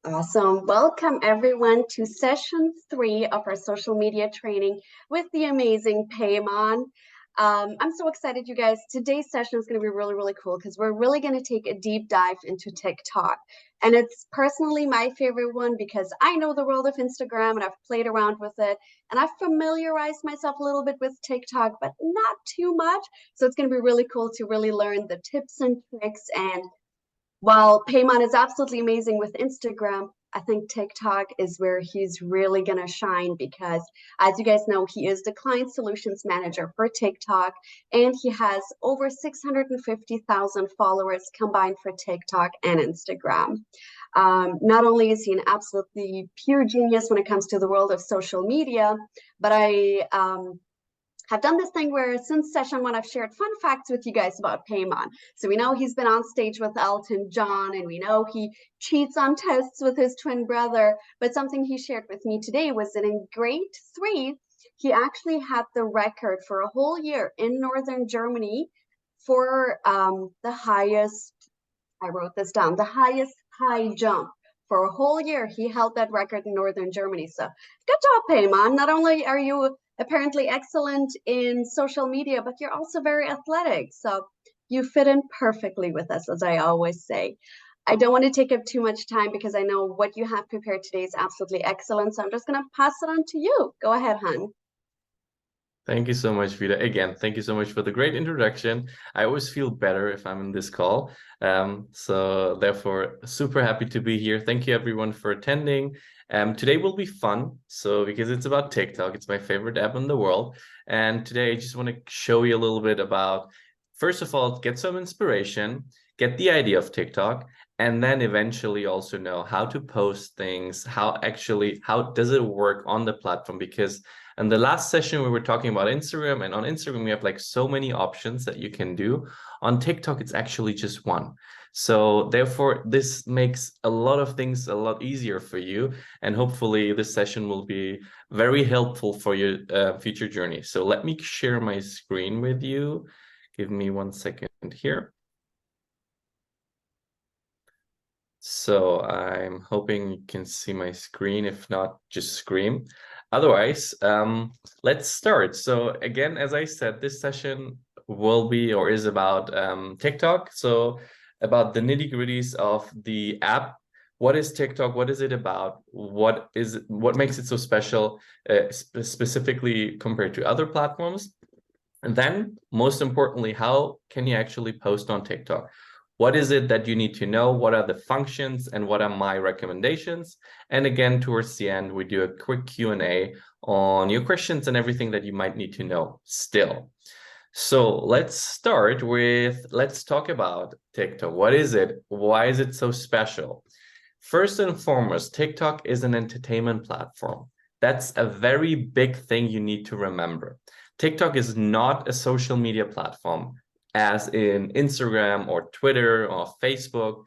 Awesome. Welcome everyone to session 3 of our social media training with the amazing Payman. I'm so excited, you guys. Today's session is going to be really, really cool because we're really going to take a deep dive into TikTok. And it's personally my favorite one because I know the world of Instagram and I've played around with it and I've familiarized myself a little bit with TikTok, but not too much. So it's going to be really cool to really learn the tips and tricks. And while Payman is absolutely amazing with Instagram, I think TikTok is where he's really going to shine because, as you guys know, he is the client solutions manager for TikTok and he has over 650,000 followers combined for TikTok and Instagram. Not only is he an absolutely pure genius when it comes to the world of social media, but I've done this thing where since session 1, I've shared fun facts with you guys about Payman. So we know he's been on stage with Elton John, and we know he cheats on tests with his twin brother. But something he shared with me today was that in grade 3, he actually had the record for a whole year in Northern Germany for the highest, I wrote this down, the highest high jump. For a whole year, he held that record in Northern Germany. So good job, Payman. Not only are you apparently excellent in social media, but you're also very athletic. So you fit in perfectly with us, as I always say. I don't want to take up too much time because I know what you have prepared today is absolutely excellent. So I'm just going to pass it on to you. Go ahead, hon. Thank you so much, Vida. Again, thank you so much for the great introduction. I always feel better if I'm in this call. So therefore, super happy to be here. Thank you everyone for attending. Today will be fun. So because it's about TikTok, it's my favorite app in the world. And today I just want to show you a little bit about, first of all, get some inspiration, get the idea of TikTok, and then eventually also know how to post things, how does it work on the platform? Because in the last session, we were talking about Instagram, and on Instagram, we have like so many options that you can do. On TikTok, it's actually just one. So therefore, this makes a lot of things a lot easier for you. And hopefully this session will be very helpful for your future journey. So let me share my screen with you. Give me 1 second here. So I'm hoping you can see my screen. If not, just scream. Otherwise, let's start. So again, as I said, this session will be or is about TikTok. So about the nitty-gritties of the app. What is TikTok? What is it about? What makes it so special, specifically compared to other platforms? And then, most importantly, how can you actually post on TikTok? What is it that you need to know? What are the functions and what are my recommendations? And again, towards the end, we do a quick Q&A on your questions and everything that you might need to know still. So let's start with, let's talk about TikTok. What is it? Why is it so special? First and foremost, TikTok is an entertainment platform. That's a very big thing you need to remember. TikTok is not a social media platform as in Instagram or Twitter or Facebook.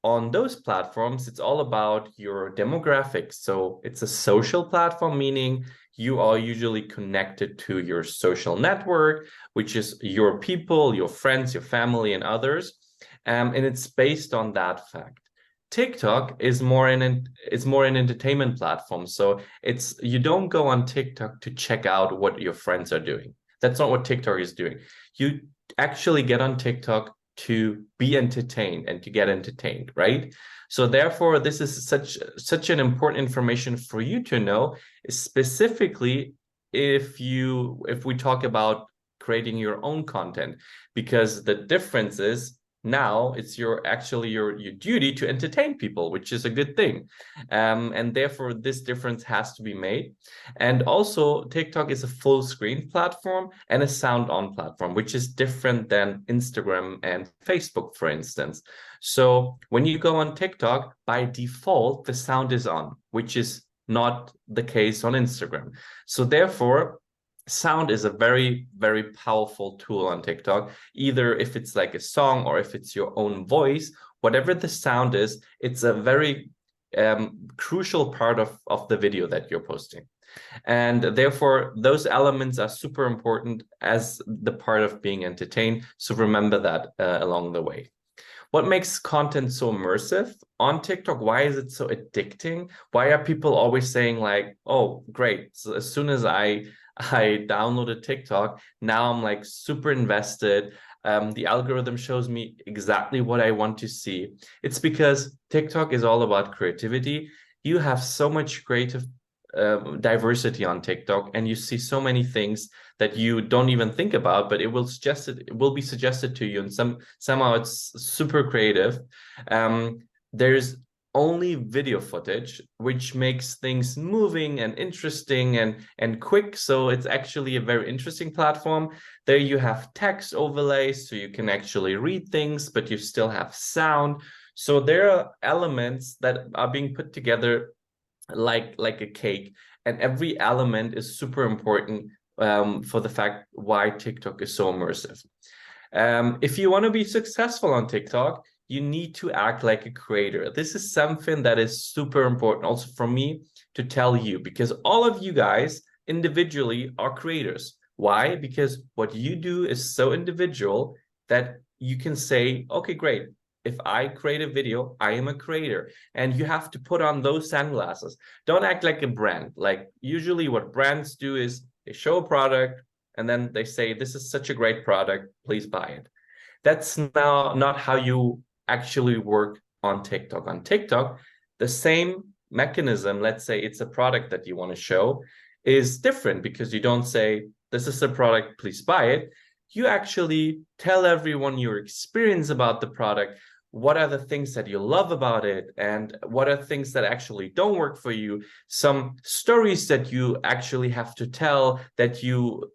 On those platforms, it's all about your demographics. So it's a social platform, meaning you are usually connected to your social network, which is your people, your friends, your family, and others. And it's based on that fact. TikTok is more an entertainment platform. So you don't go on TikTok to check out what your friends are doing. That's not what TikTok is doing. You actually get on TikTok to be entertained and to get entertained, right? So therefore, this is such an important information for you to know, specifically if we talk about creating your own content, because the difference is now it's your duty to entertain people, which is a good thing. And therefore this difference has to be made. And also TikTok is a full screen platform and a sound on platform, which is different than Instagram and Facebook, for instance. So when you go on TikTok, by default, the sound is on, which is not the case on Instagram. So therefore, sound is a very, very powerful tool on TikTok. Either if it's like a song or if it's your own voice, whatever the sound is, it's a very crucial part of the video that you're posting. And therefore, those elements are super important as the part of being entertained. So remember that along the way. What makes content so immersive on TikTok? Why is it so addicting? Why are people always saying like, "Oh, great! So as soon as I downloaded TikTok, now I'm like super invested. The algorithm shows me exactly what I want to see." It's because TikTok is all about creativity. You have so much creative diversity on TikTok, and you see so many things that you don't even think about, but it will be suggested to you, and somehow it's super creative. There's only video footage, which makes things moving and interesting and quick. So it's actually a very interesting platform. There you have text overlays, so you can actually read things, but you still have sound. So there are elements that are being put together like a cake, and every element is super important for the fact why TikTok is so immersive. If you want to be successful on TikTok, you need to act like a creator. This is something that is super important also for me to tell you, because all of you guys individually are creators. Why? Because what you do is so individual that you can say, okay, great. If I create a video, I am a creator. And you have to put on those sunglasses. Don't act like a brand. Like usually what brands do is they show a product and then they say, this is such a great product, please buy it. That's now not how you actually work on TikTok. On TikTok, the same mechanism, let's say it's a product that you want to show, is different, because you don't say, this is a product, please buy it. You actually tell everyone your experience about the product. What are the things that you love about it, and what are things that actually don't work for you? Some stories that you actually have to tell, that you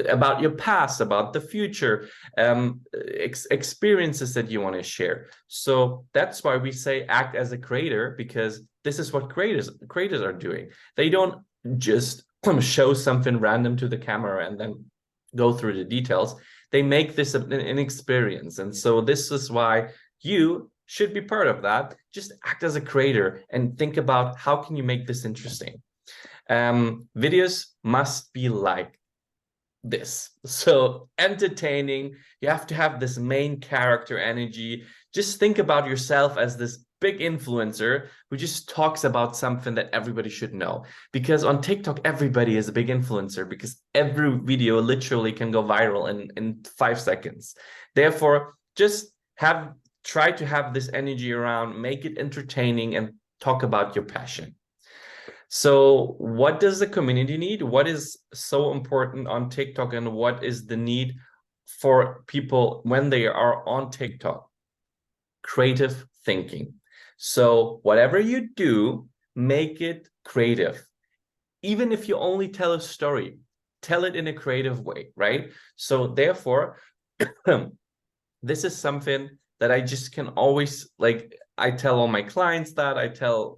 about your past, about the future, experiences that you want to share. So that's why we say act as a creator, because this is what creators are doing. They don't just show something random to the camera and then go through the details. They make this an experience, and so this is why you should be part of that. Just act as a creator and think about how can you make this interesting. Videos must be like this. So entertaining, you have to have this main character energy. Just think about yourself as this big influencer who just talks about something that everybody should know. Because on TikTok, everybody is a big influencer, because every video literally can go viral in 5 seconds. Therefore, just try to have this energy around, make it entertaining, and talk about your passion. So what does the community need? What is so important on TikTok, and what is the need for people when they are on TikTok? Creative thinking. So whatever you do, make it creative. Even if you only tell a story, tell it in a creative way, right? So therefore, this is something that I just can always, like, I tell all my clients, that I tell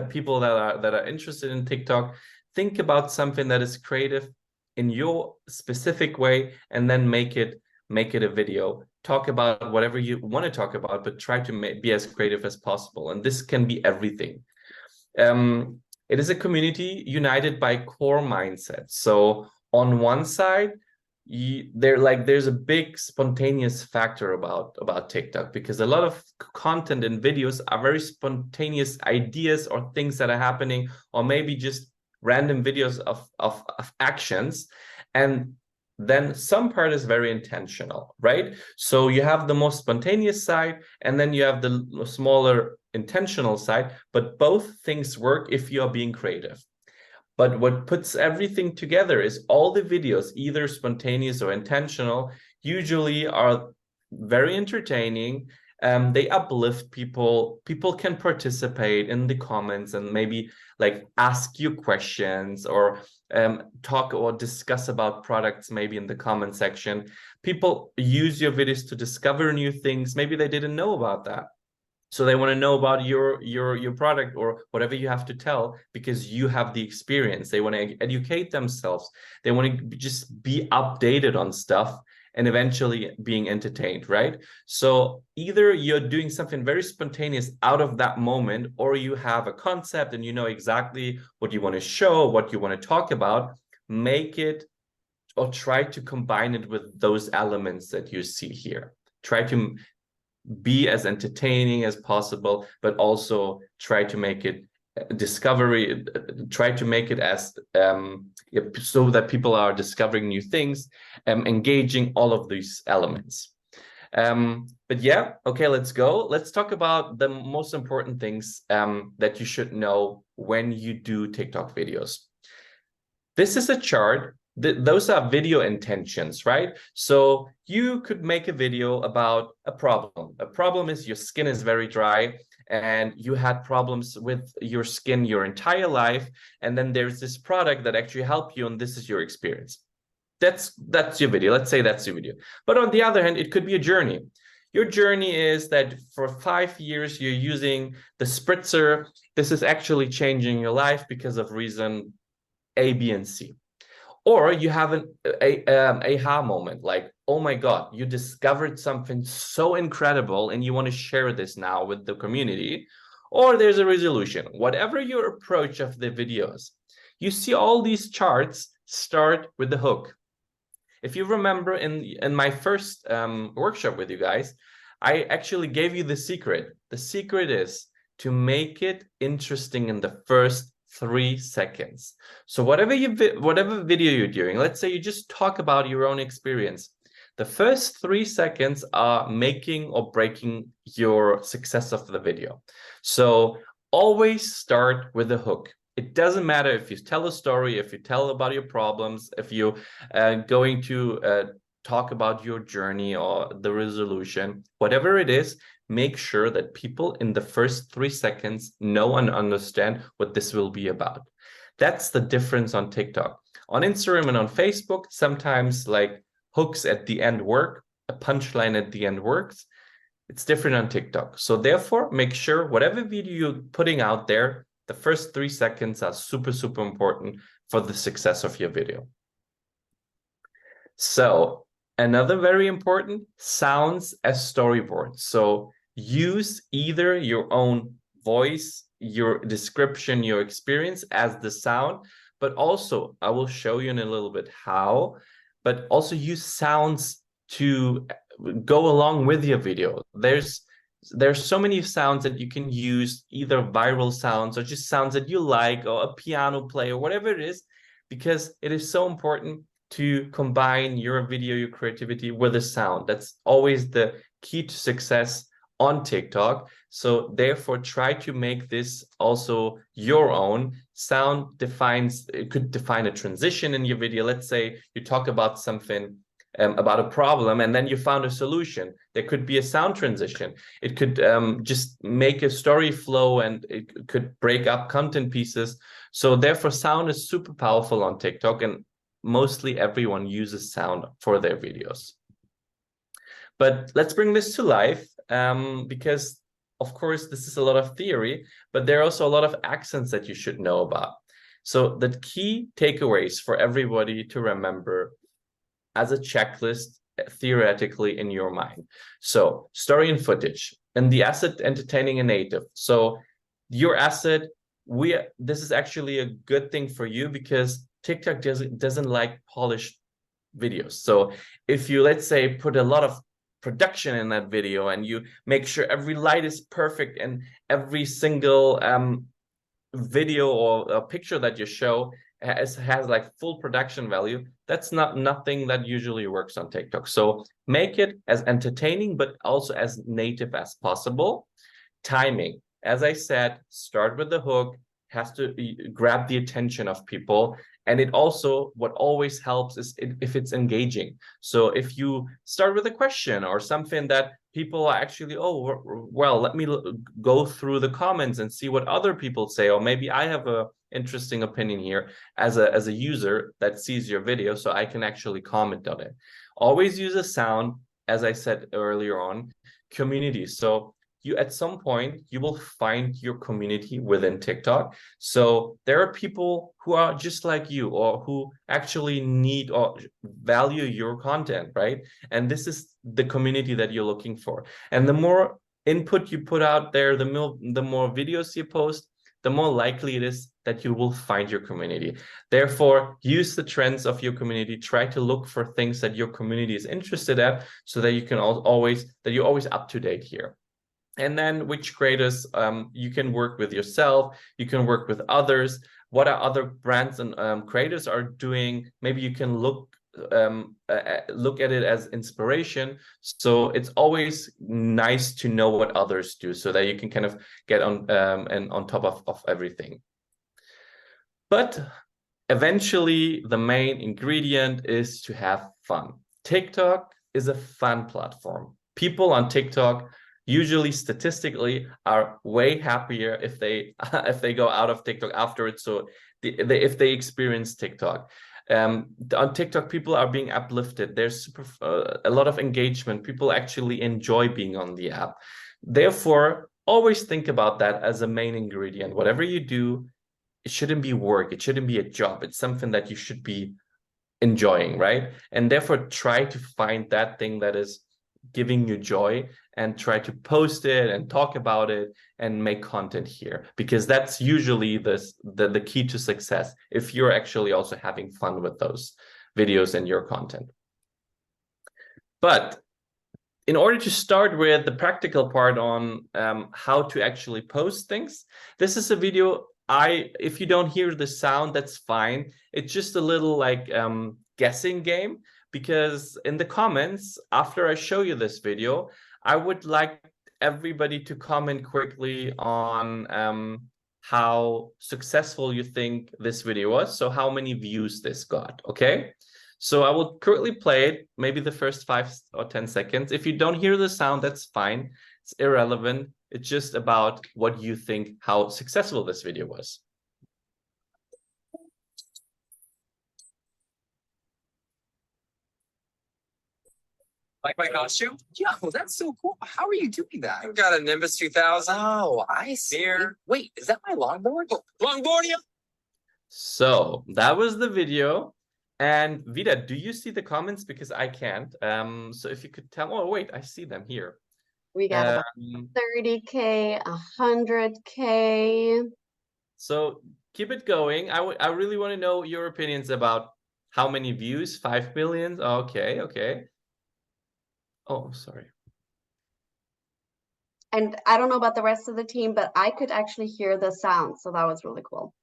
people that are interested in TikTok, think about something that is creative in your specific way, and then make it a video. Talk about whatever you want to talk about, but try to be as creative as possible. And this can be everything. It is a community united by core mindsets. So on one side, there's a big spontaneous factor about TikTok, because a lot of content and videos are very spontaneous ideas or things that are happening, or maybe just random videos of actions. And then some part is very intentional, right? So you have the most spontaneous side, and then you have the smaller intentional side, but both things work if you are being creative. But what puts everything together is all the videos, either spontaneous or intentional, usually are very entertaining. They uplift people. People can participate in the comments and maybe like ask you questions, or talk or discuss about products maybe in the comment section. People use your videos to discover new things. Maybe they didn't know about that. So they want to know about your product or whatever you have to tell, because you have the experience. They want to educate themselves. They want to just be updated on stuff and eventually being entertained, right? So either you're doing something very spontaneous out of that moment, or you have a concept and you know exactly what you want to show, what you want to talk about. Make it, or try to combine it with those elements that you see here. Try to be as entertaining as possible, but also try to make it try to make it as so that people are discovering new things, engaging all of these elements. But yeah, okay, let's go. Let's talk about the most important things that you should know when you do TikTok videos. This is a chart. Those are video intentions, right? So you could make a video about a problem. A problem is your skin is very dry and you had problems with your skin your entire life. And then there's this product that actually helped you, and this is your experience. That's your video. Let's say that's your video. But on the other hand, it could be a journey. Your journey is that for 5 years, you're using the spritzer. This is actually changing your life because of reason A, B, and C. Or you have an aha moment, like, oh my God, you discovered something so incredible and you want to share this now with the community. Or there's a resolution. Whatever your approach of the videos, you see all these charts start with the hook. If you remember in my first workshop with you guys, I actually gave you the secret. The secret is to make it interesting in the first 3 seconds. So whatever video you're doing, let's say you just talk about your own experience. The first 3 seconds are making or breaking your success of the video. So always start with a hook. It doesn't matter if you tell a story, if you tell about your problems, if you're going to talk about your journey or the resolution, whatever it is, make sure that people in the first 3 seconds know and understand what this will be about. That's the difference on TikTok. On Instagram and on Facebook, sometimes like hooks at the end work, a punchline at the end works. It's different on TikTok. So therefore, make sure whatever video you're putting out there, the first 3 seconds are super, super important for the success of your video. So another very important, sounds as storyboards. So use either your own voice, your description, your experience as the sound, but also I will show you in a little bit how, but also use sounds to go along with your video. There's so many sounds that you can use, either viral sounds or just sounds that you like, or a piano play or whatever it is, because it is so important to combine your video, your creativity with a sound. That's always the key to success on TikTok. So therefore, try to make this also your own. Sound it could define a transition in your video. Let's say you talk about something, about a problem, and then you found a solution. There could be a sound transition. It could just make a story flow, and it could break up content pieces. So therefore, sound is super powerful on TikTok, and mostly everyone uses sound for their videos. But let's bring this to life, because of course this is a lot of theory, but there are also a lot of accents that you should know about. So the key takeaways for everybody to remember as a checklist theoretically in your mind. So story and footage, and the asset entertaining a native. So your asset, this is actually a good thing for you because TikTok doesn't like polished videos. So if you, let's say, put a lot of production in that video and you make sure every light is perfect and every single video or a picture that you show has like full production value, that's nothing that usually works on TikTok. So make it as entertaining but also as native as possible. Timing, as I said, start with the hook, has to grab the attention of people. And it also, what always helps is if it's engaging. So if you start with a question or something that people are actually, oh, well, let me go through the comments and see what other people say, or maybe I have a interesting opinion here as a user that sees your video, so I can actually comment on it. Always use a sound, as I said earlier on, community. So you, at some point, you will find your community within TikTok. So there are people who are just like you, or who actually need or value your content, right? And this is the community that you're looking for. And the more input you put out there, the more videos you post, the more likely it is that you will find your community. Therefore, use the trends of your community. Try to look for things that your community is interested at, so that you can you're always up to date here. And then which creators you can work with yourself, you can work with others. What are other brands and creators are doing? Maybe you can look at it as inspiration. So it's always nice to know what others do, so that you can kind of get on and on top of everything. But eventually, the main ingredient is to have fun. TikTok is a fun platform. People on TikTok usually statistically are way happier if they go out of TikTok afterwards. So if they experience TikTok. On TikTok, people are being uplifted. There's a lot of engagement. People actually enjoy being on the app. Therefore, always think about that as a main ingredient. Whatever you do, it shouldn't be work. It shouldn't be a job. It's something that you should be enjoying, right? And therefore, try to find that thing that is giving you joy, and try to post it and talk about it and make content here, because that's usually the key to success, if you're actually also having fun with those videos and your content. But in order to start with the practical part on how to actually post things, this is a video. If you don't hear the sound, that's fine. It's just a little like guessing game, because in the comments after I show you this video, I would like everybody to comment quickly on how successful you think this video was. So how many views this got, okay? So I will currently play it, maybe the first 5 or 10 seconds. If you don't hear the sound, that's fine. It's irrelevant. It's just about what you think, how successful this video was. Like my costume? Yo, that's so cool. How are you doing that? I've got a Nimbus 2000. Oh, I see. Here. Wait, is that my longboard? Longboard, yeah. So that was the video. And Vida, do you see the comments? Because I can't. So if you could tell. Oh, wait, I see them here. We got about 30K, 100K. So keep it going. I really want to know your opinions about how many views. 5 million. Okay, okay. Oh, sorry. And I don't know about the rest of the team, but I could actually hear the sound. So that was really cool.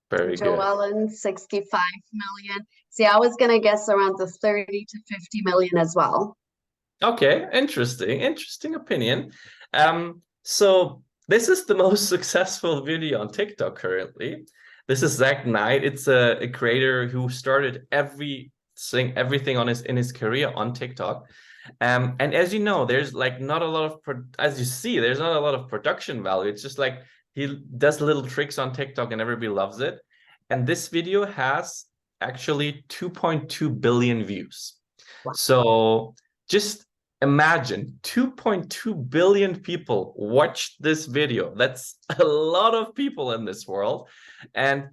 Very Joe good. Allen, 65 million. See, I was going to guess around the 30 to 50 million as well. Okay, interesting opinion. So this is the most successful video on TikTok currently. This is Zach Knight. It's a creator who started everything in his career on TikTok. And as you know, there's like not a lot of there's not a lot of production value. It's just like he does little tricks on TikTok and everybody loves it. And this video has actually 2.2 billion views. Wow. So just imagine 2.2 billion people watched this video. That's a lot of people in this world. And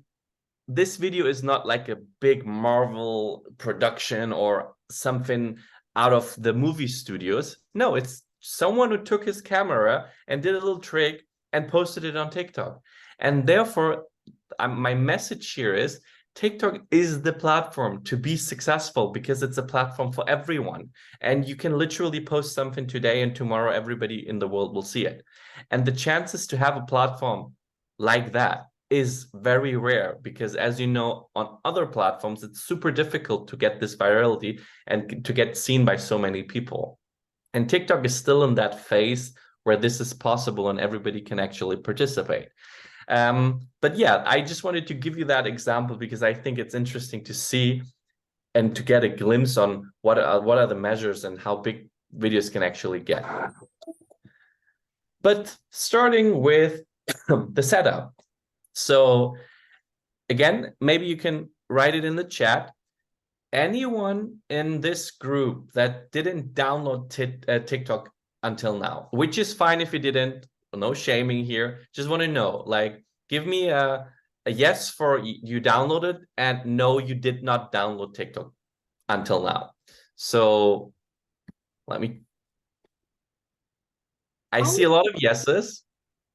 this video is not like a big Marvel production or something out of the movie studios. No, it's someone who took his camera and did a little trick and posted it on TikTok. And therefore, my message here is TikTok is the platform to be successful, because it's a platform for everyone. And you can literally post something today and tomorrow everybody in the world will see it. And the chances to have a platform like that is very rare, because as you know, on other platforms, it's super difficult to get this virality and to get seen by so many people. And TikTok is still in that phase where this is possible and everybody can actually participate. But yeah, I just wanted to give you that example because I think it's interesting to see and to get a glimpse on what are the measures and how big videos can actually get. But starting with the setup. So again, maybe you can write it in the chat. Anyone in this group that didn't download TikTok until now, which is fine if you didn't, no shaming here. Just want to know, like, give me a yes for you downloaded and no, you did not download TikTok until now. So I see a lot of yeses.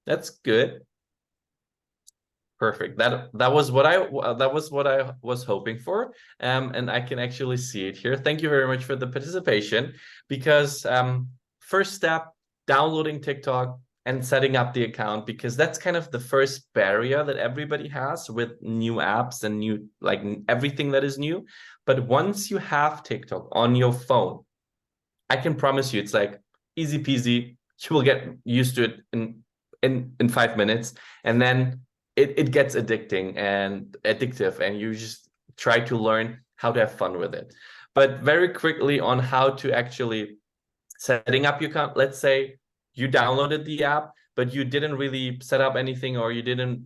That's good. Perfect. That was what I was hoping for. And I can actually see it here. Thank you very much for the participation, because first step, downloading TikTok and setting up the account, because that's kind of the first barrier that everybody has with new apps and new, like, everything that is new. But once you have TikTok on your phone, I can promise you it's like easy peasy. You will get used to it in 5 minutes, and then it gets addictive, and you just try to learn how to have fun with it. But very quickly on how to actually setting up your account. Let's say you downloaded the app, but you didn't really set up anything, or you didn't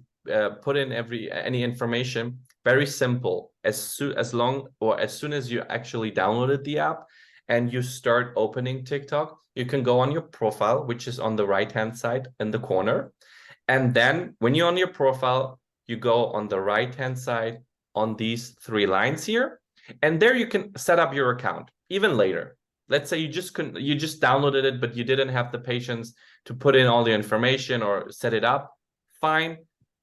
put in any information. Very simple. As soon as you actually downloaded the app and you start opening TikTok, you can go on your profile, which is on the right-hand side in the corner. And then when you're on your profile, you go on the right-hand side on these 3 lines here. And there you can set up your account even later. Let's say you just downloaded it, but you didn't have the patience to put in all the information or set it up. Fine.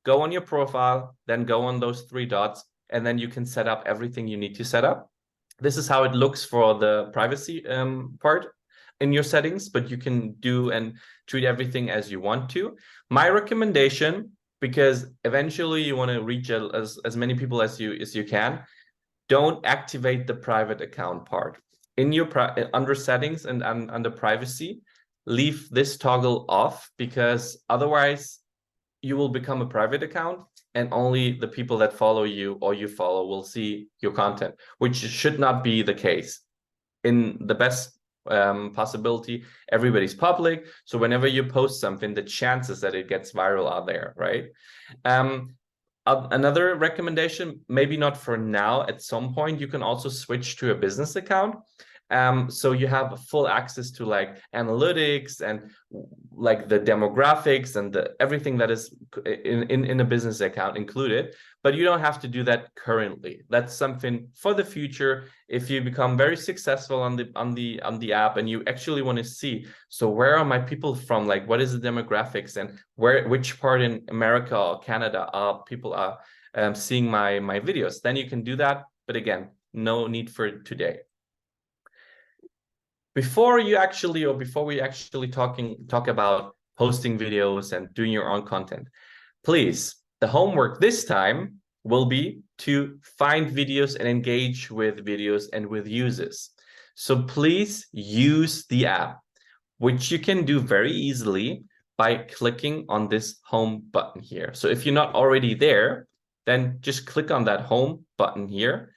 Go on your profile, then go on those 3 dots, and then you can set up everything you need to set up. This is how it looks for the privacy part in your settings, but you can do and treat everything as you want to. My recommendation, because eventually you want to reach as many people as you can, don't activate the private account part. In your under settings and under privacy, leave this toggle off, because otherwise you will become a private account and only the people that follow you or you follow will see your content, which should not be the case. In the best possibility, everybody's public, so whenever you post something, the chances that it gets viral are there, right? Another recommendation, maybe not for now, at some point you can also switch to a business account. So you have full access to like analytics and like the demographics and everything that is in a business account included, but you don't have to do that currently. That's something for the future. If you become very successful on the app and you actually want to see, so where are my people from? Like, what is the demographics, and which part in America or Canada people are seeing my videos? Then you can do that. But again, no need for today. Before we actually talk about posting videos and doing your own content, please, the homework this time will be to find videos and engage with videos and with users. So please use the app, which you can do very easily by clicking on this home button here. So if you're not already there, then just click on that home button here.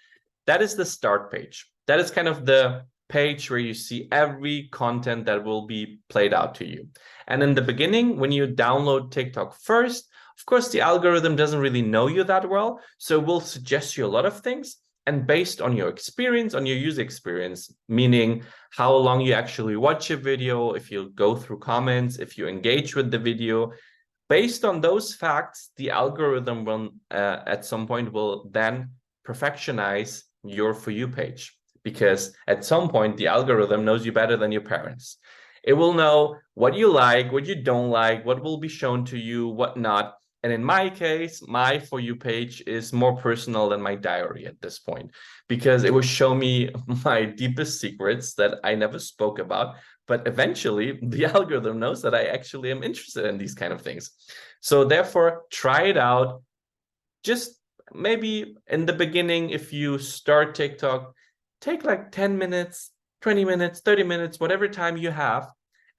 That is the start page. That is kind of the page where you see every content that will be played out to you. And in the beginning, when you download TikTok first, of course, the algorithm doesn't really know you that well, so it will suggest you a lot of things. And based on your experience, on your user experience, meaning how long you actually watch a video, if you go through comments, if you engage with the video, based on those facts, the algorithm will at some point will then perfectionize your For You page. Because at some point, the algorithm knows you better than your parents. It will know what you like, what you don't like, what will be shown to you, what not. And in my case, my For You page is more personal than my diary at this point, because it will show me my deepest secrets that I never spoke about. But eventually, the algorithm knows that I actually am interested in these kind of things. So therefore, try it out. Just maybe in the beginning, if you start TikTok, take like 10 minutes, 20 minutes, 30 minutes, whatever time you have,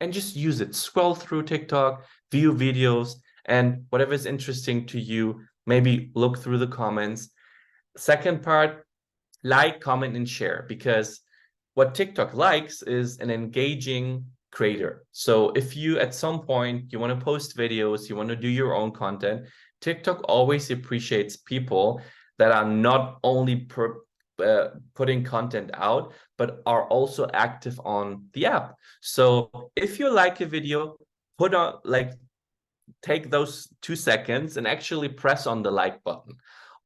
and just use it. Scroll through TikTok, view videos, and whatever is interesting to you, maybe look through the comments. Second part, like, comment, and share, because what TikTok likes is an engaging creator. So if you, at some point, you want to post videos, you want to do your own content, TikTok always appreciates people that are not only putting content out, but are also active on the app. So if you like a video, take those 2 seconds and actually press on the like button,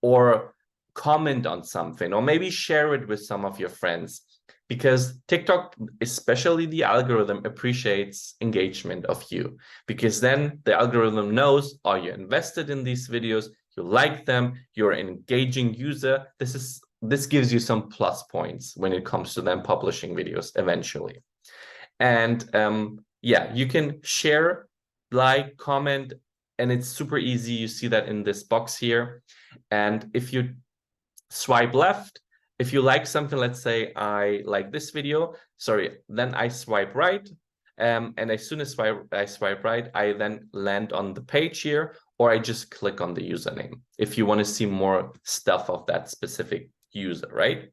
or comment on something, or maybe share it with some of your friends, because TikTok, especially the algorithm, appreciates engagement of you, because then the algorithm knows, are you invested in these videos? you like them, you're an engaging user, this gives you some plus points when it comes to them publishing videos eventually. And yeah, you can share, like, comment, and it's super easy. You see that in this box here. And if you swipe left, if you like something, let's say I like this video, then I swipe right. And as soon as I swipe right, I then land on the page here, or I just click on the username if you want to see more stuff of that specific user, right?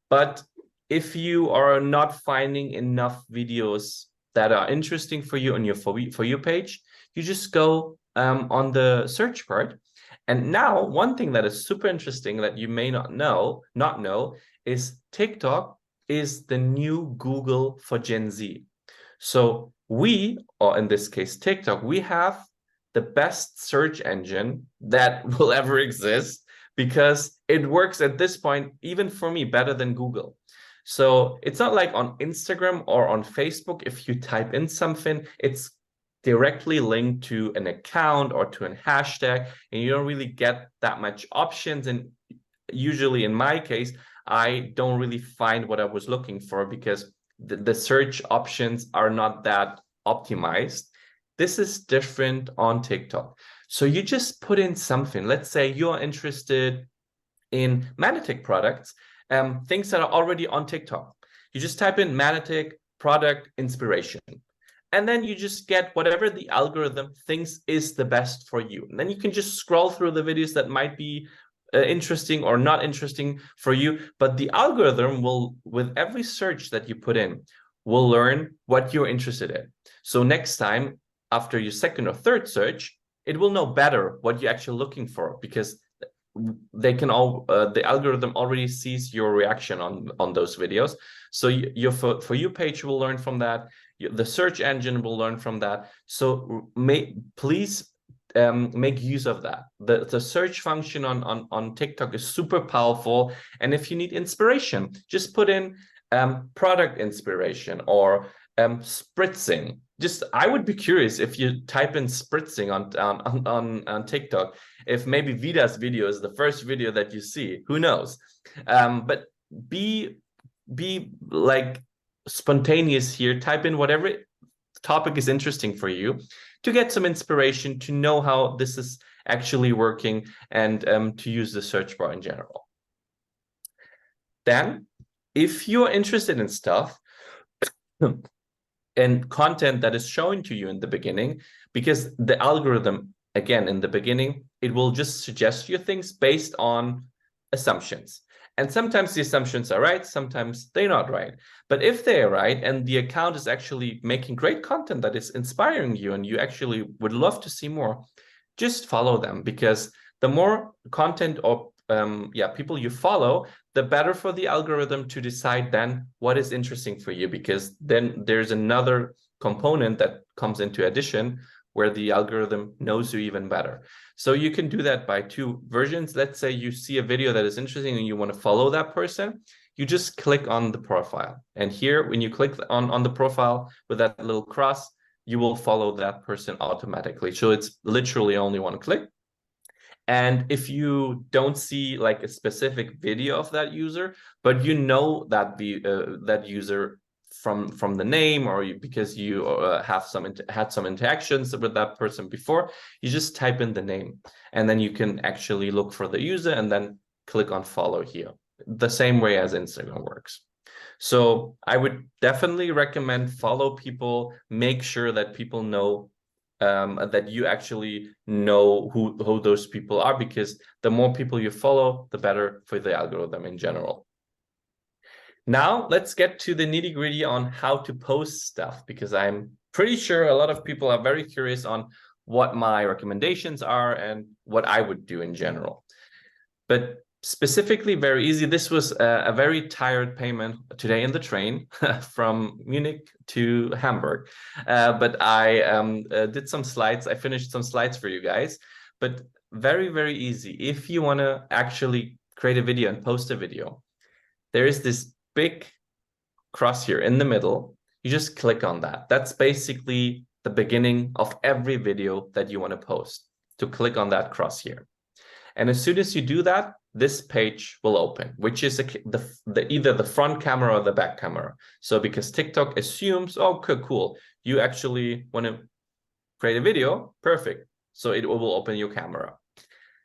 But if you are not finding enough videos that are interesting for you on your For You page, you just go on the search part. And now one thing that is super interesting that you may not know is TikTok is the new Google for Gen Z. So we, or in this case TikTok, we have the best search engine that will ever exist, because it works at this point, even for me, better than Google. So it's not like on Instagram or on Facebook, if you type in something, it's directly linked to an account or to a hashtag, and you don't really get that much options. And usually in my case, I don't really find what I was looking for, because the search options are not that optimized. This is different on TikTok. So you just put in something. Let's say you're interested in Manytic products, things that are already on TikTok. You just type in Manytic product inspiration, and then you just get whatever the algorithm thinks is the best for you. And then you can just scroll through the videos that might be interesting or not interesting for you. But the algorithm will, with every search that you put in, will learn what you're interested in. So next time, after your second or third search, it will know better what you're actually looking for, because they can the algorithm already sees your reaction on those videos. So your For You page will learn from that. The search engine will learn from that. So please make use of that. The search function on TikTok is super powerful. And if you need inspiration, just put in product inspiration or spritzing. I would be curious if you type in spritzing on TikTok, if maybe Vida's video is the first video that you see. Who knows? But be like spontaneous here. Type in whatever topic is interesting for you, to get some inspiration, to know how this is actually working, and to use the search bar in general. Then, if you're interested in stuff and content that is shown to you in the beginning, because the algorithm, again, in the beginning, it will just suggest you things based on assumptions. And sometimes the assumptions are right, sometimes they're not right. But if they are right, and the account is actually making great content that is inspiring you, and you actually would love to see more, just follow them, because the more content or people you follow, the better for the algorithm to decide then what is interesting for you, because then there's another component that comes into addition where the algorithm knows you even better. So you can do that by two versions. Let's say you see a video that is interesting and you want to follow that person. You just click on the profile. And here, when you click on the profile with that little cross, you will follow that person automatically. So it's literally only one click. And if you don't see like a specific video of that user, but you know that that user from the name, or because you had some interactions with that person before, you just type in the name, and then you can actually look for the user and then click on follow here, the same way as Instagram works. So I would definitely recommend follow people, make sure that people know that you actually know who those people are, because the more people you follow, the better for the algorithm in general. Now let's get to the nitty-gritty on how to post stuff, because I'm pretty sure a lot of people are very curious on what my recommendations are and what I would do in general. But specifically, very easy. This was a very tired payment today in the train from Munich to Hamburg. But I did some slides. I finished some slides for you guys. But very, very easy. If you want to actually create a video and post a video, there is this big cross here in the middle. You just click on that. That's basically the beginning of every video that you want to post, to click on that cross here. And as soon as you do that, this page will open, which is either the front camera or the back camera. So because TikTok assumes, oh, okay, cool, you actually want to create a video, perfect. So it will open your camera.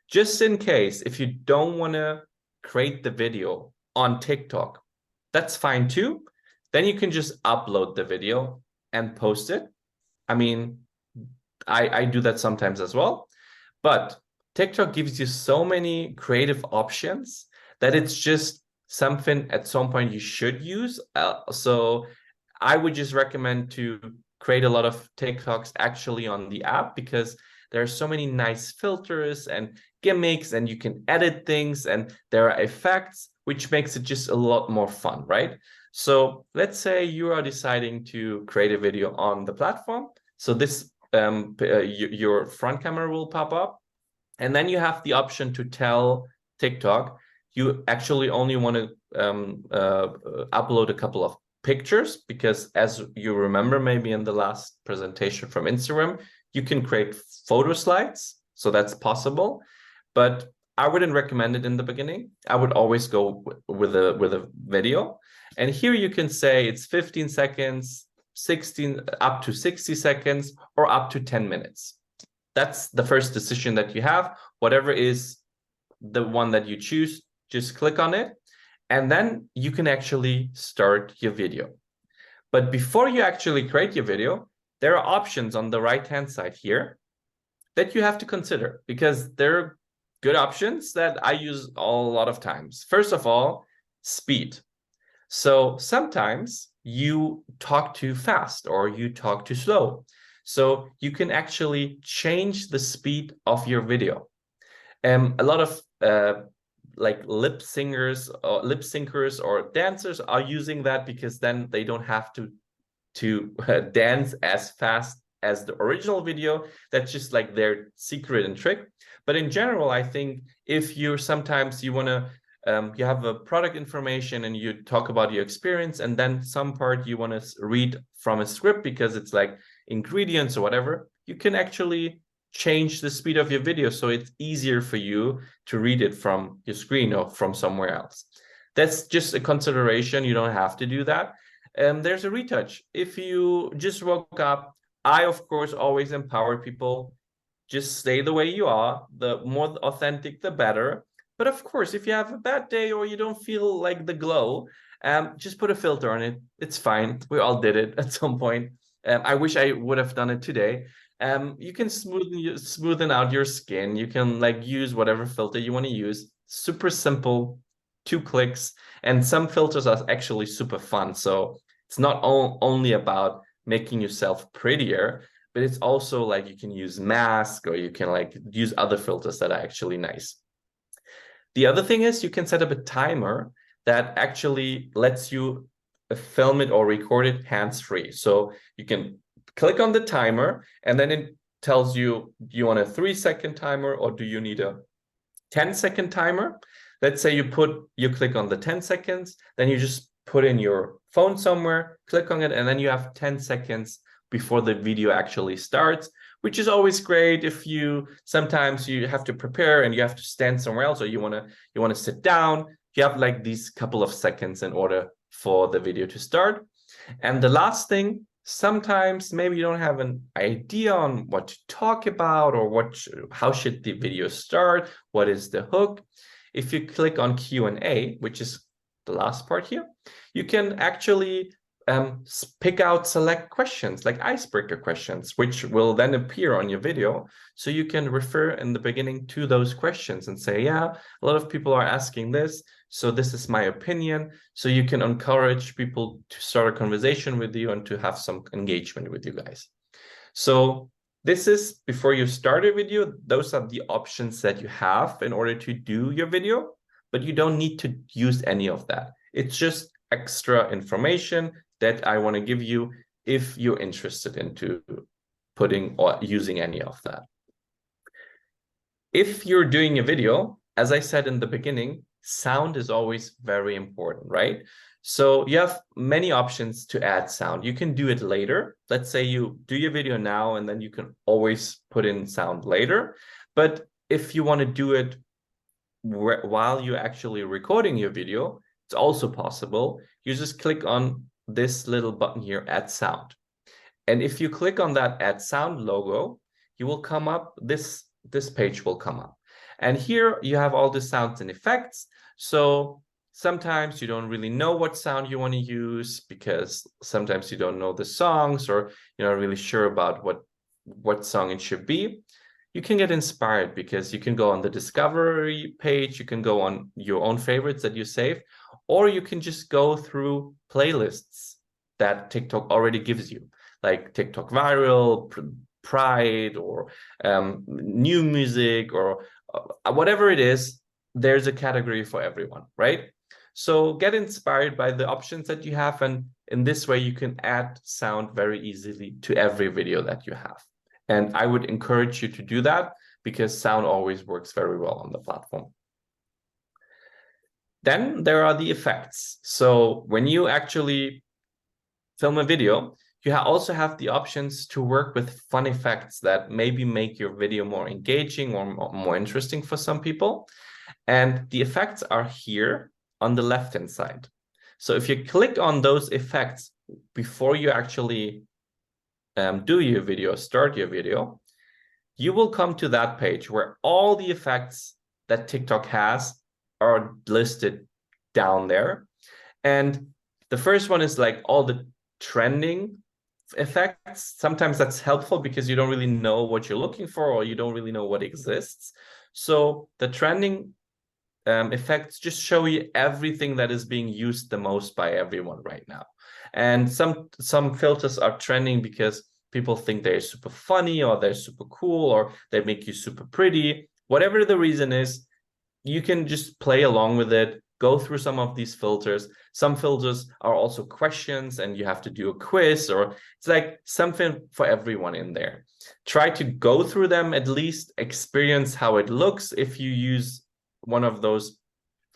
Just in case, if you don't want to create the video on TikTok, that's fine too. Then you can just upload the video and post it. I mean, I do that sometimes as well, but TikTok gives you so many creative options that it's just something at some point you should use. So I would just recommend to create a lot of TikToks actually on the app, because there are so many nice filters and gimmicks, and you can edit things, and there are effects, which makes it just a lot more fun, right? So let's say you are deciding to create a video on the platform. So this your front camera will pop up, and then you have the option to tell TikTok you actually only want to upload a couple of pictures, because as you remember maybe in the last presentation from Instagram, you can create photo slides, so that's possible, but I wouldn't recommend it in the beginning. I would always go with a video, and here you can say it's 15 seconds, 16 up to 60 seconds, or up to 10 minutes. That's the first decision that you have. Whatever is the one that you choose, just click on it, and then you can actually start your video. But before you actually create your video, there are options on the right-hand side here that you have to consider, because they're good options that I use a lot of times. First of all, speed. So sometimes you talk too fast or you talk too slow. So you can actually change the speed of your video. A lot of like lip syncers or dancers are using that, because then they don't have to dance as fast as the original video. That's just like their secret and trick. But in general, I think if you sometimes you want to you have a product information and you talk about your experience, and then some part you want to read from a script because it's like ingredients or whatever, you can actually change the speed of your video so it's easier for you to read it from your screen or from somewhere else. That's just a consideration. You don't have to do that. There's a retouch. If you just woke up, I of course always empower people, just stay the way you are. The more authentic, the better. But of course, if you have a bad day or you don't feel like the glow, just put a filter on it. It's fine. We all did it at some point. I wish I would have done it today. You can smoothen out your skin. You can like use whatever filter you want to use. Super simple, 2 clicks. And some filters are actually super fun. So it's not only about making yourself prettier, but it's also like you can use mask, or you can like use other filters that are actually nice. The other thing is you can set up a timer that actually lets you film it or record it hands-free. So you can click on the timer, and then it tells you, do you want a 3-second timer or do you need a 10-second timer? Let's say you click on the 10 seconds, then you just put in your phone somewhere, click on it, and then you have 10 seconds before the video actually starts, which is always great if sometimes you have to prepare and you have to stand somewhere else, or you want to sit down. You have like these couple of seconds in order for the video to start. And the last thing, sometimes maybe you don't have an idea on what to talk about, or how should the video start, what is the hook. If you click on Q&A, which is the last part here, you can actually pick out select questions, like icebreaker questions, which will then appear on your video. So you can refer in the beginning to those questions and say, yeah, a lot of people are asking this, so this is my opinion. So you can encourage people to start a conversation with you and to have some engagement with you guys. So this is before you start a video. Those are the options that you have in order to do your video, but you don't need to use any of that. It's just extra information that I want to give you if you're interested into putting or using any of that. If you're doing a video, as I said in the beginning, sound is always very important, right? So you have many options to add sound. You can do it later. Let's say you do your video now, and then you can always put in sound later. But if you want to do it while you're actually recording your video, it's also possible. You just click on this little button here, Add Sound. And if you click on that Add Sound logo, you will come up, this page will come up. And here you have all the sounds and effects. So sometimes you don't really know what sound you want to use because sometimes you don't know the songs or you're not really sure about what song it should be. You can get inspired because you can go on the discovery page, you can go on your own favorites that you save, or you can just go through playlists that TikTok already gives you, like TikTok Viral, Pride, or new music, or whatever it is. There's a category for everyone, right? So get inspired by the options that you have, and in this way you can add sound very easily to every video that you have. And I would encourage you to do that because sound always works very well on the platform. Then there are the effects. So when you actually film a video, you also have the options to work with fun effects that maybe make your video more engaging or more interesting for some people. And the effects are here on the left-hand side. So if you click on those effects before you actually do your video, start your video, you will come to that page where all the effects that TikTok has are listed down there. And the first one is like all the trending effects. Sometimes that's helpful because you don't really know what you're looking for or you don't really know what exists. So the trending effects just show you everything that is being used the most by everyone right now. And some filters are trending because people think they're super funny or they're super cool or they make you super pretty. Whatever the reason is, you can just play along with it, go through some of these filters. Some filters are also questions and you have to do a quiz, or it's like something for everyone in there. Try to go through them, at least experience how it looks if you use one of those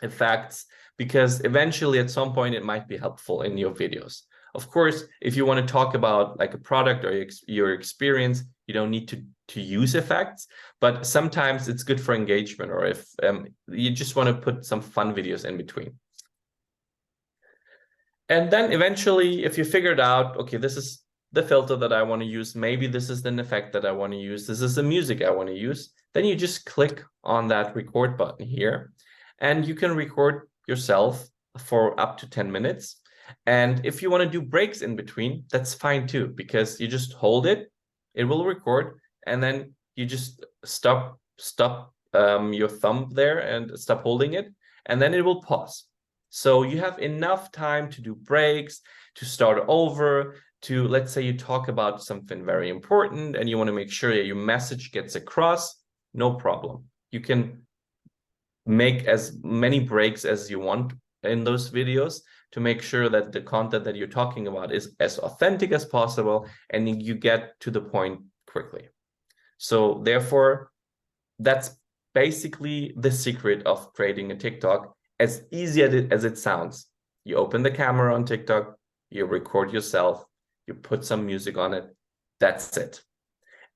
effects, because eventually at some point it might be helpful in your videos. Of course, if you want to talk about like a product or your experience, you don't need to use effects, but sometimes it's good for engagement, or if you just want to put some fun videos in between. And then eventually, if you figured out, okay, this is the filter that I want to use, maybe this is an effect that I want to use, this is the music I want to use, then you just click on that record button here, and you can record yourself for up to 10 minutes. And if you want to do breaks in between, that's fine too, because you just hold it, it will record, and then you just stop your thumb there and stop holding it, and then it will pause. So you have enough time to do breaks, to start over, to, let's say you talk about something very important and you want to make sure that your message gets across, no problem. You can make as many breaks as you want in those videos to make sure that the content that you're talking about is as authentic as possible and you get to the point quickly. So therefore, that's basically the secret of creating a TikTok. As easy as it sounds, you open the camera on TikTok, you record yourself, you put some music on it, that's it.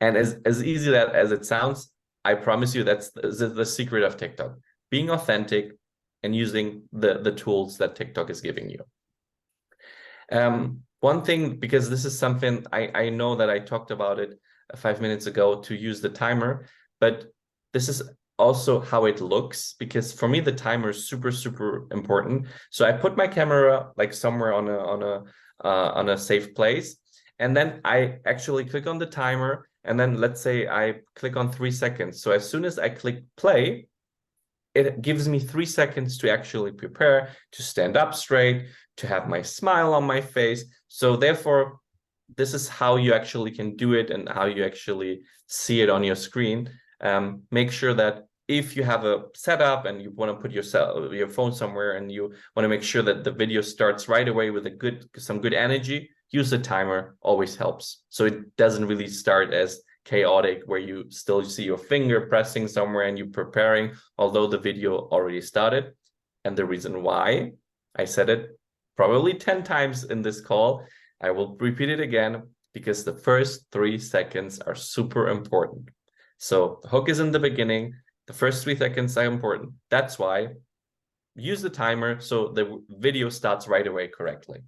And as easy as it sounds, I promise you that's the secret of TikTok. Being authentic and using the tools that TikTok is giving you. One thing, because this is something I know that I talked about it 5 minutes ago, to use the timer, but this is also how it looks, because for me the timer is super important. So I put my camera like somewhere on a safe place, and then I actually click on the timer, and then let's say I click on 3 seconds. So as soon as I click play, it gives me 3 seconds to actually prepare, to stand up straight, to have my smile on my face. So therefore, this is how you actually can do it and how you actually see it on your screen. Make sure that if you have a setup and you want to put your phone somewhere and you want to make sure that the video starts right away with some good energy, use the timer, always helps. So it doesn't really start as chaotic where you still see your finger pressing somewhere and you're preparing, although the video already started. And the reason why, I said it probably 10 times in this call, I will repeat it again, because the first 3 seconds are super important. So the hook is in the beginning, The first 3 seconds are important. That's why use the timer so the video starts right away correctly.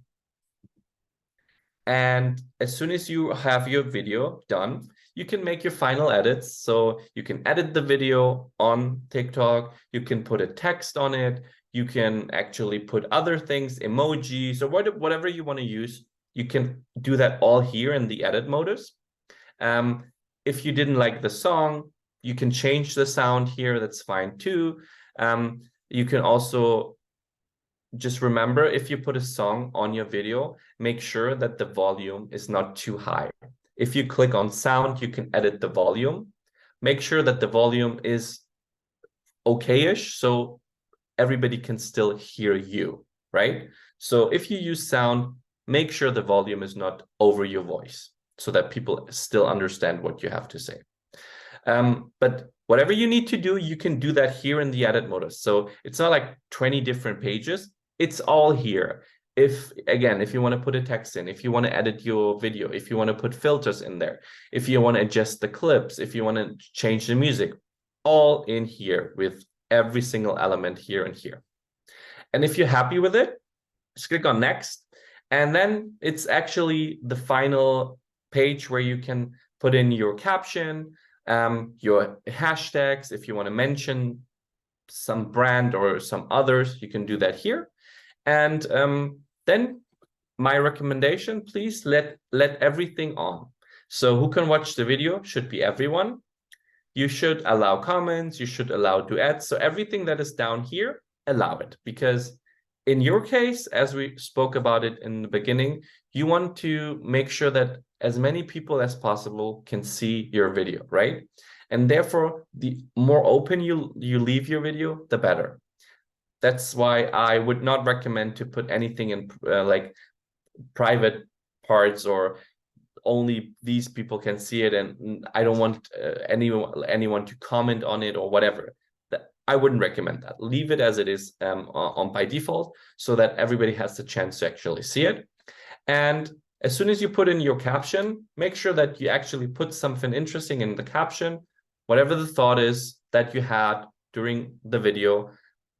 And as soon as you have your video done, you can make your final edits. So you can edit the video on TikTok, you can put a text on it, you can actually put other things, emojis, or whatever you want to use. You can do that all here in the edit modus. If you didn't like the song, you can change the sound here. That's fine too. You can also just remember, if you put a song on your video, make sure that the volume is not too high. If you click on sound, you can edit the volume. Make sure that the volume is okay-ish, so everybody can still hear you, right? So if you use sound, make sure the volume is not over your voice so that people still understand what you have to say. But whatever you need to do, you can do that here in the edit modus. So it's not like 20 different pages. It's all here. If you want to put a text in, if you want to edit your video, if you want to put filters in there, if you want to adjust the clips, if you want to change the music, all in here with every single element here and here. And if you're happy with it, just click on next. And then it's actually the final page where you can put in your caption, your hashtags. If you want to mention some brand or some others, you can do that here. And then my recommendation, please let everything on. So who can watch the video should be everyone. You should allow comments, you should allow duets. So everything that is down here, allow it. Because in your case, as we spoke about it in the beginning, you want to make sure that as many people as possible can see your video, right? And therefore, the more open you leave your video, the better. That's why I would not recommend to put anything in like private parts, or only these people can see it, and I don't want anyone to comment on it or whatever. I wouldn't recommend that. Leave it as it is on by default, so that everybody has the chance to actually see it. And as soon as you put in your caption, make sure that you actually put something interesting in the caption, whatever the thought is that you had during the video.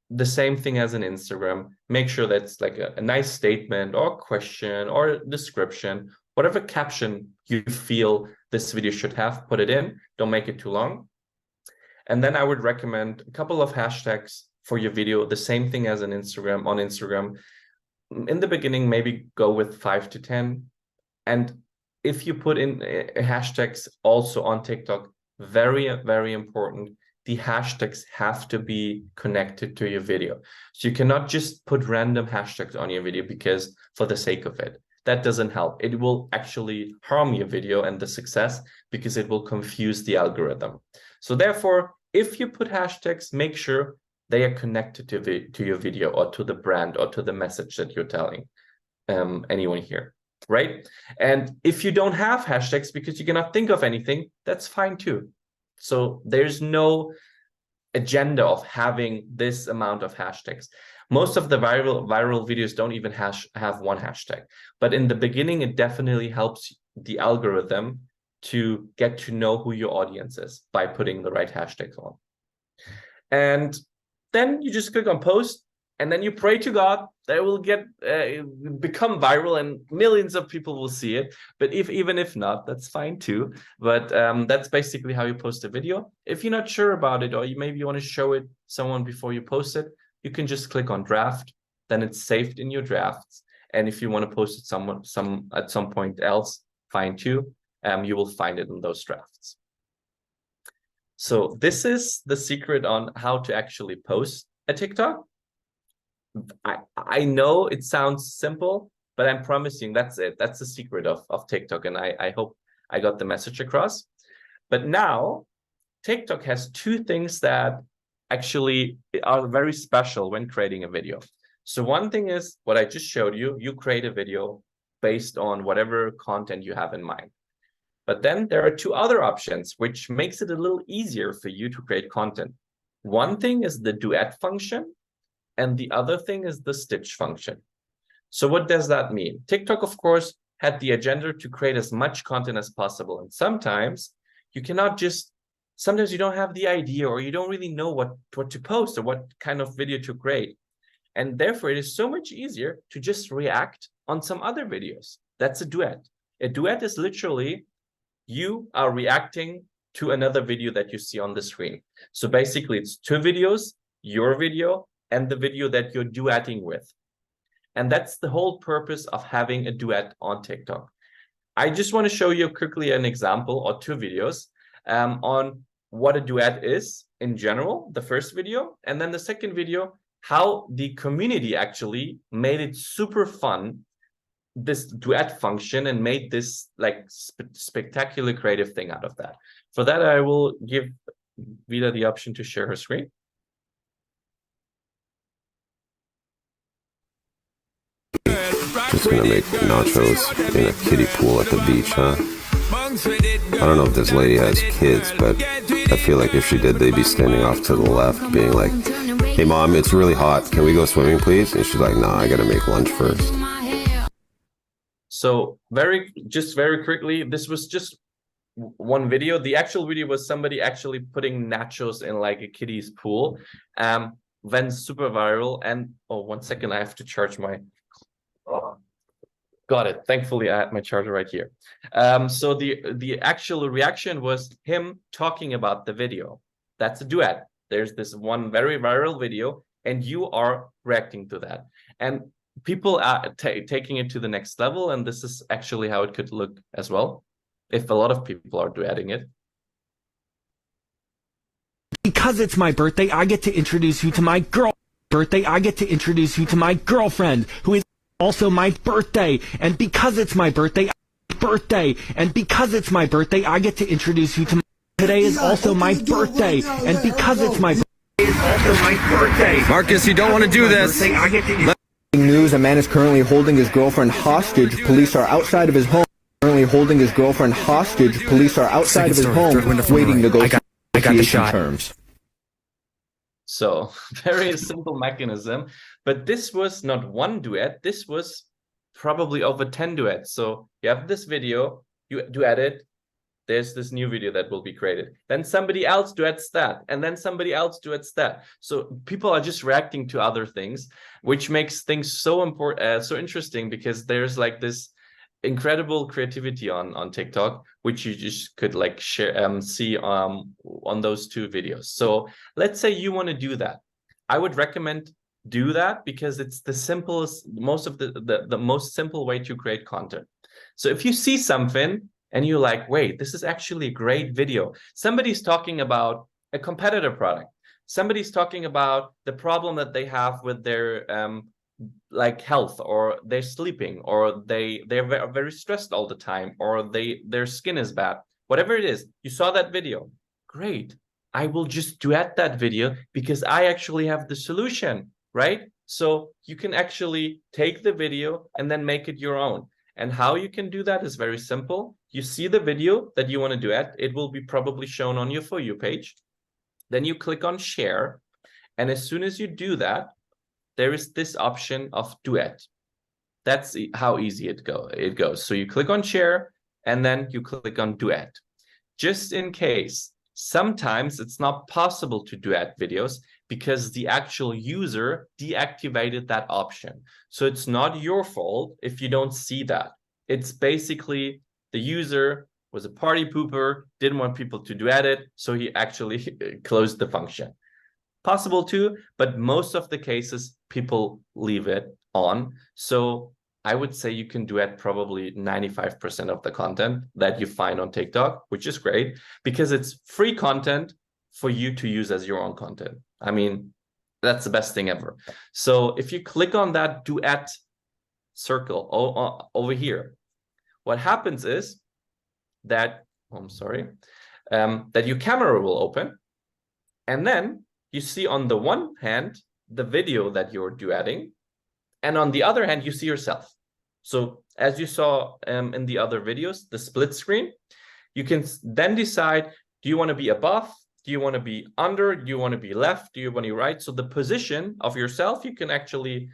The same thing as in Instagram. Make sure that's like a nice statement or question or description, whatever caption you feel this video should have, put it in. Don't make it too long. And then I would recommend a couple of hashtags for your video, the same thing as in Instagram. On Instagram, in the beginning, maybe go with 5 to 10. And if you put in hashtags also on TikTok, very, very important, the hashtags have to be connected to your video. So you cannot just put random hashtags on your video because for the sake of it. That doesn't help. It will actually harm your video and the success because it will confuse the algorithm. So therefore, if you put hashtags, make sure they are connected to your video or to the brand or to the message that you're telling anyone here, right? And if you don't have hashtags because you cannot think of anything, that's fine too. So there's no agenda of having this amount of hashtags. Most of the viral videos don't even have one hashtag. But in the beginning, it definitely helps the algorithm to get to know who your audience is by putting the right hashtags on. And then you just click on post, and then you pray to God that it will become viral and millions of people will see it. But even if not, that's fine too. But that's basically how you post a video. If you're not sure about it, or maybe you want to show it someone before you post it, you can just click on draft. Then it's saved in your drafts. And if you want to post it at some point else, fine too. You will find it in those drafts. So this is the secret on how to actually post a TikTok. I know it sounds simple, but I'm promising that's it. That's the secret of TikTok. And I hope I got the message across. But now TikTok has 2 things that actually are very special when creating a video. So one thing is what I just showed you. You create a video based on whatever content you have in mind. But then there are 2 other options, which makes it a little easier for you to create content. One thing is the duet function, and the other thing is the stitch function. So what does that mean? TikTok, of course, had the agenda to create as much content as possible. And sometimes you cannot just sometimes you don't have the idea, or you don't really know what to post or what kind of video to create. And therefore, it is so much easier to just react on some other videos. That's a duet. A duet is literally you are reacting to another video that you see on the screen. So basically, it's two videos, your video and the video that you're duetting with. And that's the whole purpose of having a duet on TikTok. I just want to show you quickly an example or two videos on what a duet is in general, the first video, and then the second video, how the community actually made it super fun, this duet function, and made this like spectacular creative thing out of that. For that, I will give Vida the option to share her screen. Just gonna make nachos in a kiddie pool at the beach, huh? I don't know if this lady has kids, but I feel like if she did, they'd be standing off to the left being like, hey mom, it's really hot, can we go swimming please? And she's like, nah, I gotta make lunch first. So very quickly, this was just one video. The actual video was somebody actually putting nachos in like a kiddie's pool. Went super viral. And oh, 1 second, I have to charge my... Oh, got it. Thankfully, I had my charger right here. So the actual reaction was him talking about the video. That's a duet. There's this one very viral video, and you are reacting to that. And people are taking it to the next level, and this is actually how it could look as well, if a lot of people are duetting it. Because it's my birthday, I get to introduce you to my I get to introduce you to my girlfriend, who is also my birthday. And because it's my birthday, and because it's my birthday, I get to introduce you to today is also my birthday. And because it's my birthday, is also my birthday. Marcus, you don't want to do this. I get to News, a man is currently holding his girlfriend hostage. Police are outside of his home. Currently holding his girlfriend hostage. Police are outside of his home waiting to go negotiation terms. So very simple mechanism, but this was not one duet. This was probably over 10 duets. So you have this video, you duet it. There's this new video that will be created. Then somebody else duets that, and then somebody else duets that. So people are just reacting to other things, which makes things so important, so interesting, because there's like this incredible creativity on TikTok, which you just could like share, see on those two videos. So let's say you want to do that. I would recommend do that because it's the simplest, the most simple way to create content. So if you see something and you're like, wait, this is actually a great video. Somebody's talking about a competitor product. Somebody's talking about the problem that they have with their like health, or they're sleeping, or they're very stressed all the time, or their skin is bad. Whatever it is, you saw that video. Great. I will just duet that video because I actually have the solution, right? So you can actually take the video and then make it your own. And how you can do that is very simple. You see the video that you want to duet. It will be probably shown on your For You page. Then you click on share. And as soon as you do that, there is this option of duet. That's how easy it goes. So you click on share and then you click on duet. Just in case, sometimes it's not possible to duet videos because the actual user deactivated that option. So it's not your fault if you don't see that. It's basically the user was a party pooper, didn't want people to duet it, so he actually closed the function. Possible too, but most of the cases people leave it on. So I would say you can duet probably 95% of the content that you find on TikTok, which is great because it's free content for you to use as your own content. I mean, that's the best thing ever. So if you click on that duet circle over here, what happens is that, that your camera will open, and then you see on the one hand the video that you're duetting, and on the other hand you see yourself. So as you saw in the other videos, the split screen, you can then decide, do you want to be above? Do you want to be under? Do you want to be left? Do you want to be right? So the position of yourself, you can actually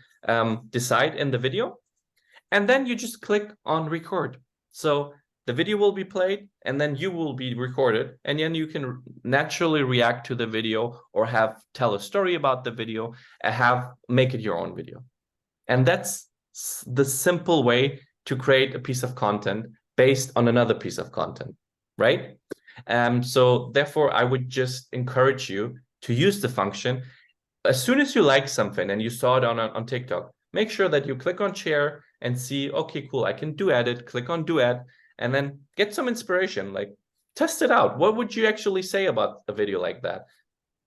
decide in the video. And then you just click on record. So the video will be played, and then you will be recorded, and then you can naturally react to the video or tell a story about the video and make it your own video. And that's the simple way to create a piece of content based on another piece of content, right? So therefore, I would just encourage you to use the function. As soon as you like something and you saw it on TikTok, make sure that you click on share and see, okay, cool, I can duet it, click on duet, and then get some inspiration, like test it out. What would you actually say about a video like that?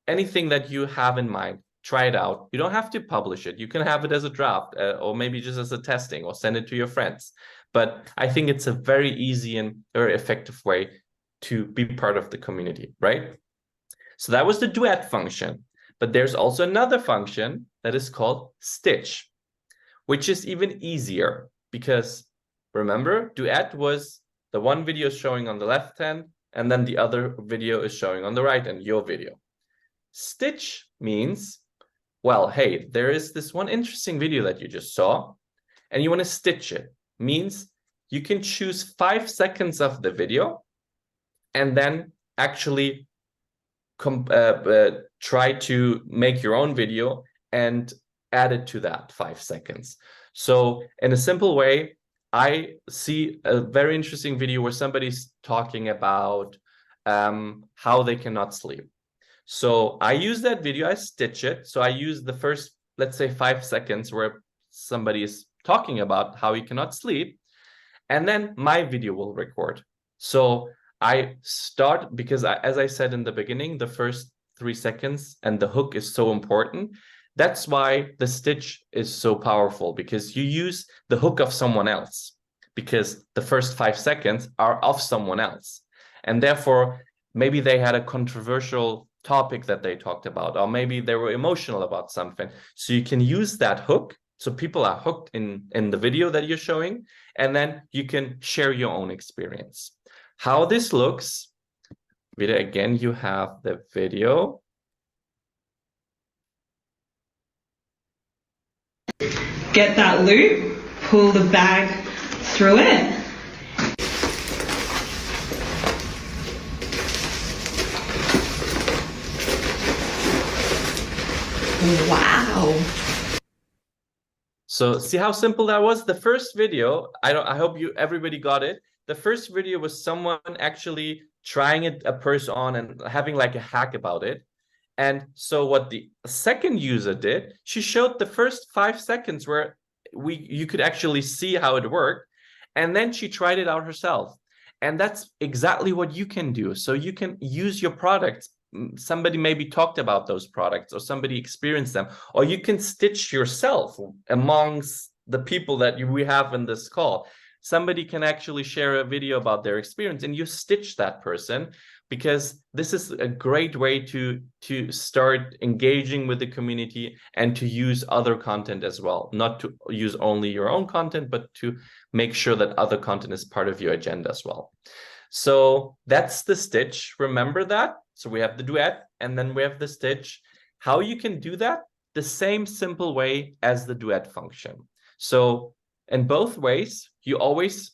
Anything that you have in mind, try it out. You don't have to publish it. You can have it as a draft or maybe just as a testing or send it to your friends. But I think it's a very easy and very effective way to be part of the community, right? So that was the duet function. But there's also another function that is called stitch, which is even easier because remember, duet was the one video showing on the left hand and then the other video is showing on the right hand, your video. Stitch means, well, hey, there is this one interesting video that you just saw and you want to stitch it. Means you can choose 5 seconds of the video and then actually try to make your own video and add it to that 5 seconds. So in a simple way, I see a very interesting video where somebody's talking about how they cannot sleep. So I use that video, I stitch it. So I use the first, let's say 5 seconds where somebody is talking about how he cannot sleep. And then my video will record. So I start, because as I said in the beginning, the first 3 seconds and the hook is so important. That's why the stitch is so powerful, because you use the hook of someone else, because the first 5 seconds are of someone else. And therefore, maybe they had a controversial topic that they talked about, or maybe they were emotional about something. So you can use that hook. So people are hooked in the video that you're showing, and then you can share your own experience. How this looks, again, you have the video. Get that loop, pull the bag through it. Wow. So see how simple that was? The first video, I hope everybody got it. The first video was someone actually trying a purse on and having like a hack about it. And so what the second user did, she showed the first 5 seconds where you could actually see how it worked. And then she tried it out herself. And that's exactly what you can do. So you can use your products. Somebody maybe talked about those products or somebody experienced them, or you can stitch yourself amongst the people that we have in this call. Somebody can actually share a video about their experience and you stitch that person, because this is a great way to start engaging with the community and to use other content as well. Not to use only your own content, but to make sure that other content is part of your agenda as well. So that's the stitch. Remember that. So we have the duet and then we have the stitch. How you can do that? The same simple way as the duet function. So in both ways, you always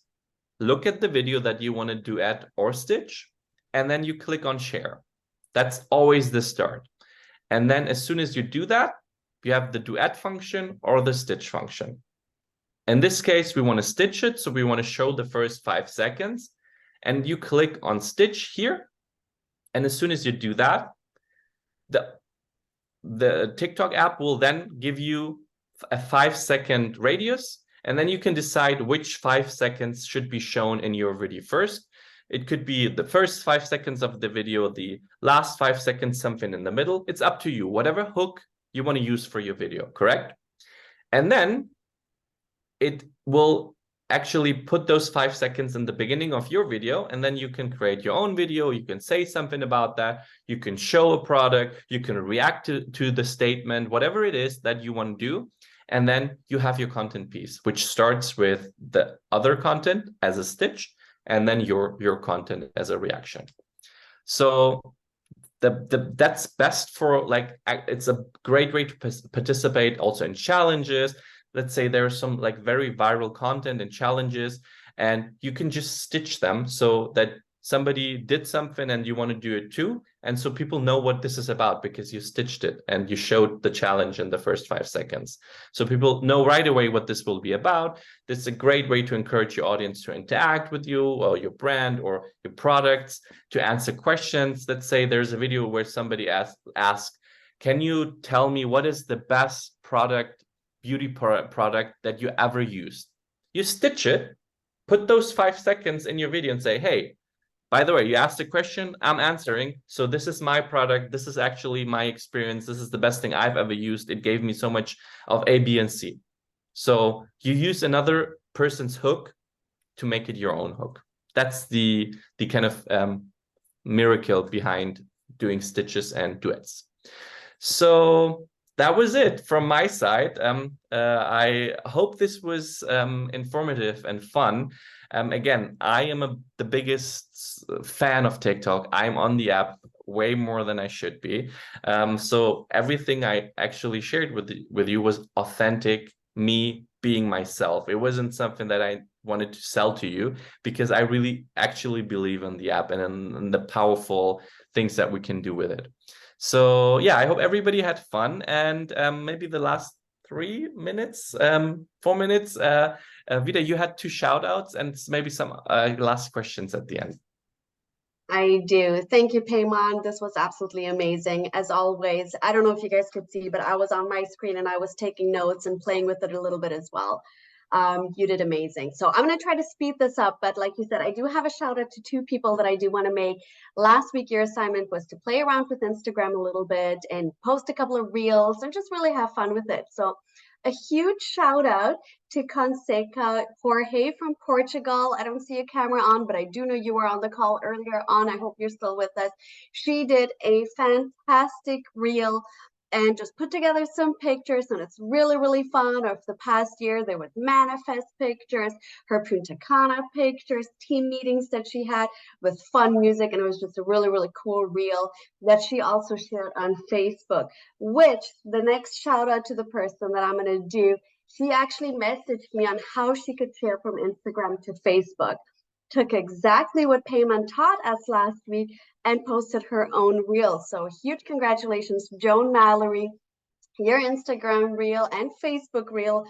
look at the video that you want to duet or stitch, and then you click on share. That's always the start. And then as soon as you do that, you have the duet function or the stitch function. In this case, we want to stitch it. So we want to show the first 5 seconds. And you click on stitch here. And as soon as you do that, the TikTok app will then give you a 5-second radius. And then you can decide which 5 seconds should be shown in your video first. It could be the first 5 seconds of the video, the last 5 seconds, something in the middle. It's up to you, whatever hook you want to use for your video, correct? And then it will actually put those 5 seconds in the beginning of your video, and then you can create your own video. You can say something about that. You can show a product. You can react to the statement, whatever it is that you want to do. And then you have your content piece, which starts with the other content as a stitch, and then your content as a reaction. So that's best for, like, it's a great way to participate also in challenges. Let's say there's some like very viral content and challenges, and you can just stitch them so that somebody did something and you want to do it too. And so people know what this is about because you stitched it and you showed the challenge in the first 5 seconds. So people know right away what this will be about. This is a great way to encourage your audience to interact with you or your brand or your products, to answer questions. Let's say there's a video where somebody asks, can you tell me what is the best beauty product that you ever used? You stitch it, put those 5 seconds in your video and say, hey, by the way, you asked a question, I'm answering. So this is my product. This is actually my experience. This is the best thing I've ever used. It gave me so much of A, B, and C. So you use another person's hook to make it your own hook. That's the kind of miracle behind doing stitches and duets. So that was it from my side. I hope this was informative and fun. Again, I am the biggest fan of TikTok. I'm on the app way more than I should be. So everything I actually shared with you was authentic, me being myself. It wasn't something that I wanted to sell to you, because I really actually believe in the app and in the powerful things that we can do with it. So yeah, I hope everybody had fun, and maybe the last 4 minutes, Vida, you had 2 shout outs and maybe some last questions at the end. I do. Thank you, Payman. This was absolutely amazing, as always. I don't know if you guys could see, but I was on my screen and I was taking notes and playing with it a little bit as well. You did amazing. So I'm going to try to speed this up, but like you said, I do have a shout out to 2 people that I do want to make. Last week, your assignment was to play around with Instagram a little bit and post a couple of reels and just really have fun with it. So a huge shout out to Conseca Jorge from Portugal. I don't see a camera on, but I do know you were on the call earlier on. I hope you're still with us. She did a fantastic reel and just put together some pictures, and it's really, really fun. Of the past year, there was manifest pictures, her Punta Cana pictures, team meetings that she had with fun music, and it was just a really, really cool reel that she also shared on Facebook, which the next shout out to the person that I'm going to do, she actually messaged me on how she could share from Instagram to Facebook. Took exactly what Payman taught us last week and posted her own reel. So huge congratulations, Joan Mallory. Your Instagram reel and Facebook reel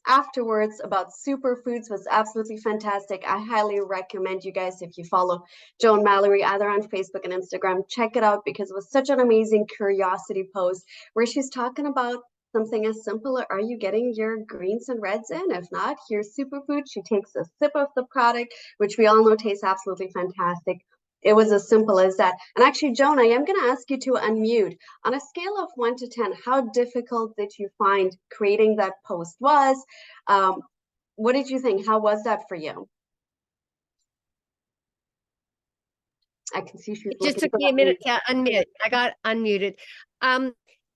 afterwards about superfoods was absolutely fantastic. I highly recommend you guys, if you follow Joan Mallory either on Facebook and Instagram, check it out, because it was such an amazing curiosity post where she's talking about something as simple, are you getting your greens and reds in? If not, here's superfood. She takes a sip of the product, which we all know tastes absolutely fantastic. It was as simple as that. And actually, Joan, I am going to ask you to unmute. On a scale of 1 to 10, how difficult did you find creating that post was? What did you think? How was that for you? I can see she's just took me a minute to unmute. I got unmuted.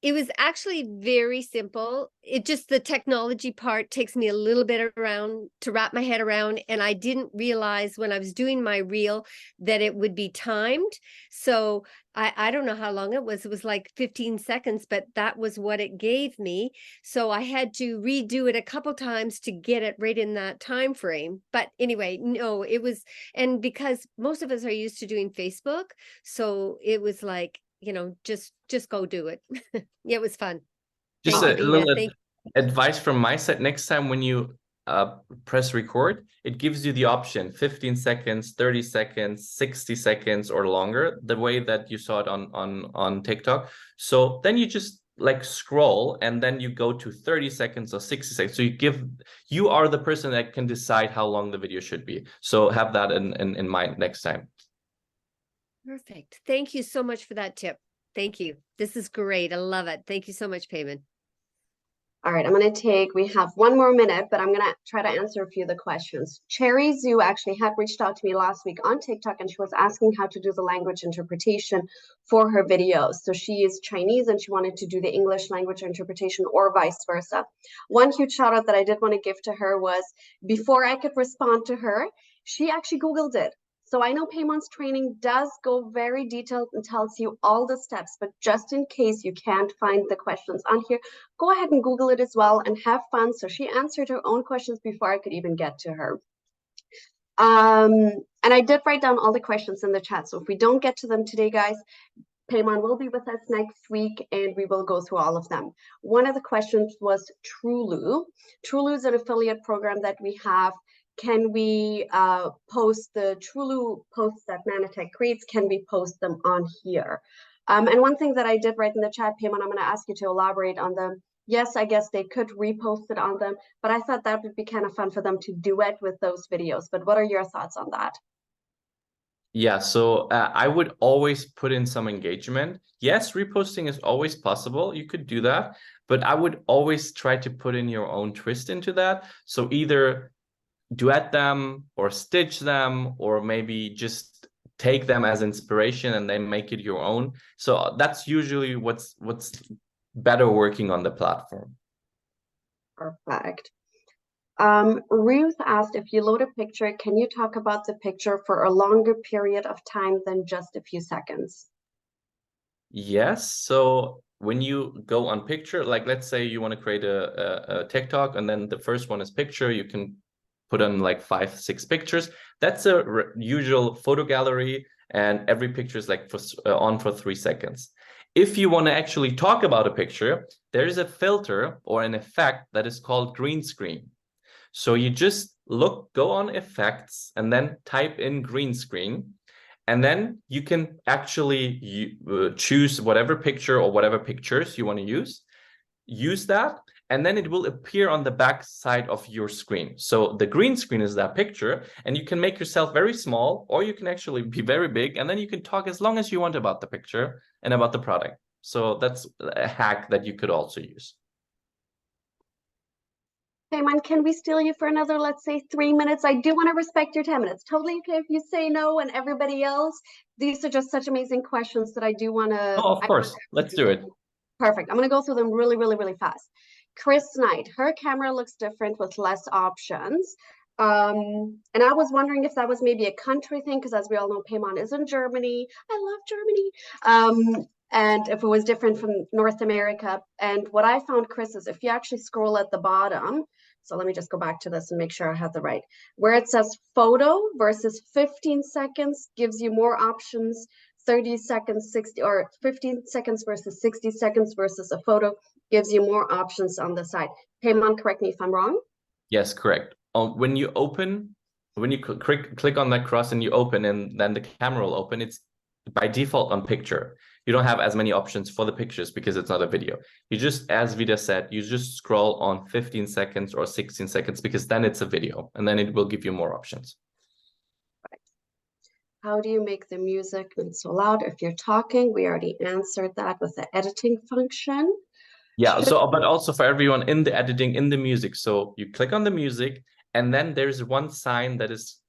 It was actually very simple. It just, the technology part takes me a little bit around to wrap my head around. And I didn't realize when I was doing my reel that it would be timed. So I don't know how long it was. It was like 15 seconds, but that was what it gave me. So I had to redo it a couple times to get it right in that time frame. But anyway, no, it was, and because most of us are used to doing Facebook, so it was like, you know, just go do it. Yeah, it was fun. Just a little advice from my side. Next time when you press record, it gives you the option 15 seconds, 30 seconds, 60 seconds or longer, the way that you saw it on TikTok. So then you just like scroll and then you go to 30 seconds or 60 seconds. So you are the person that can decide how long the video should be. So have that in mind next time. Perfect. Thank you so much for that tip. Thank you. This is great. I love it. Thank you so much, Payman. All right, we have 1 more minute, but I'm going to try to answer a few of the questions. Cherry Zoo actually had reached out to me last week on TikTok, and she was asking how to do the language interpretation for her videos. So she is Chinese and she wanted to do the English language interpretation or vice versa. One huge shout out that I did want to give to her was, before I could respond to her, she actually Googled it. So I know Payman's training does go very detailed and tells you all the steps, but just in case you can't find the questions on here, go ahead and Google it as well and have fun. So she answered her own questions before I could even get to her. And I did write down all the questions in the chat. So if we don't get to them today, guys, Payman will be with us next week and we will go through all of them. One of the questions was Trulu. Trulu is an affiliate program that we have. Can we post the Trulu posts that Nanotech creates? Can we post them on here? And one thing that I did write in the chat, Payman, I'm going to ask you to elaborate on them. Yes, I guess they could repost it on them, but I thought that would be kind of fun for them to duet with those videos. But what are your thoughts on that? Yeah, so I would always put in some engagement. Yes, reposting is always possible. You could do that, but I would always try to put in your own twist into that. So either duet them or stitch them, or maybe just take them as inspiration and then make it your own. So that's usually what's better working on the platform. Perfect. Ruth asked, if you load a picture, can you talk about the picture for a longer period of time than just a few seconds? Yes. So when you go on picture, like let's say you want to create a TikTok, and then the first one is picture, you can put on like 5-6 pictures. That's a usual photo gallery, and every picture is like on for 3 seconds. If you want to actually talk about a picture, there is a filter or an effect that is called green screen. So you just go on effects and then type in green screen, and then you can actually choose whatever picture or whatever pictures you want to use that, and then it will appear on the back side of your screen. So the green screen is that picture, and you can make yourself very small, or you can actually be very big, and then you can talk as long as you want about the picture and about the product. So that's a hack that you could also use. Hey, man, can we steal you for another, let's say, 3 minutes? I do want to respect your 10 minutes. Totally okay if you say no, and everybody else. These are just such amazing questions that I do want to. Oh, of course. Let's do it. Perfect. I'm going to go through them really, really, really fast. Chris Knight, her camera looks different with less options. And I was wondering if that was maybe a country thing, because as we all know, Payman is in Germany. I love Germany. And if it was different from North America. And what I found, Chris, is if you actually scroll at the bottom, so let me just go back to this and make sure I have the right, where it says photo versus 15 seconds gives you more options, 30 seconds, 60, or 15 seconds versus 60 seconds versus a photo gives you more options on the side. Payman, correct me if I'm wrong. Yes, correct. When you click on that cross and you open, and then the camera will open, it's by default on picture. You don't have as many options for the pictures because it's not a video. You just, as Vida said, you just scroll on 15 seconds or 16 seconds, because then it's a video, and then it will give you more options. Right. How do you make the music not so loud if you're talking? We already answered that with the editing function. Yeah, so but also for everyone in the editing, in the music. So you click on the music, and then there's one sign that is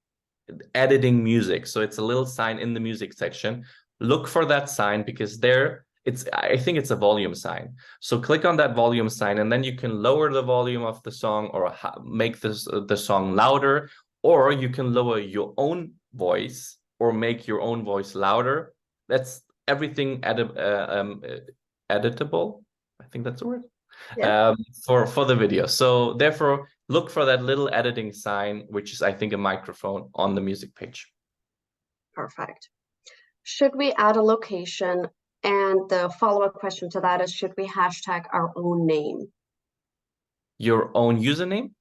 editing music. So it's a little sign in the music section. Look for that sign, because there I think it's a volume sign. So click on that volume sign, and then you can lower the volume of the song, or make the song louder, or you can lower your own voice or make your own voice louder. That's everything editable. I think that's the word. Yeah. For the video. So therefore, look for that little editing sign, which is, I think, a microphone on the music page. Perfect. Should we add a location? And the follow-up question to that is, should we hashtag our own name? Your own username?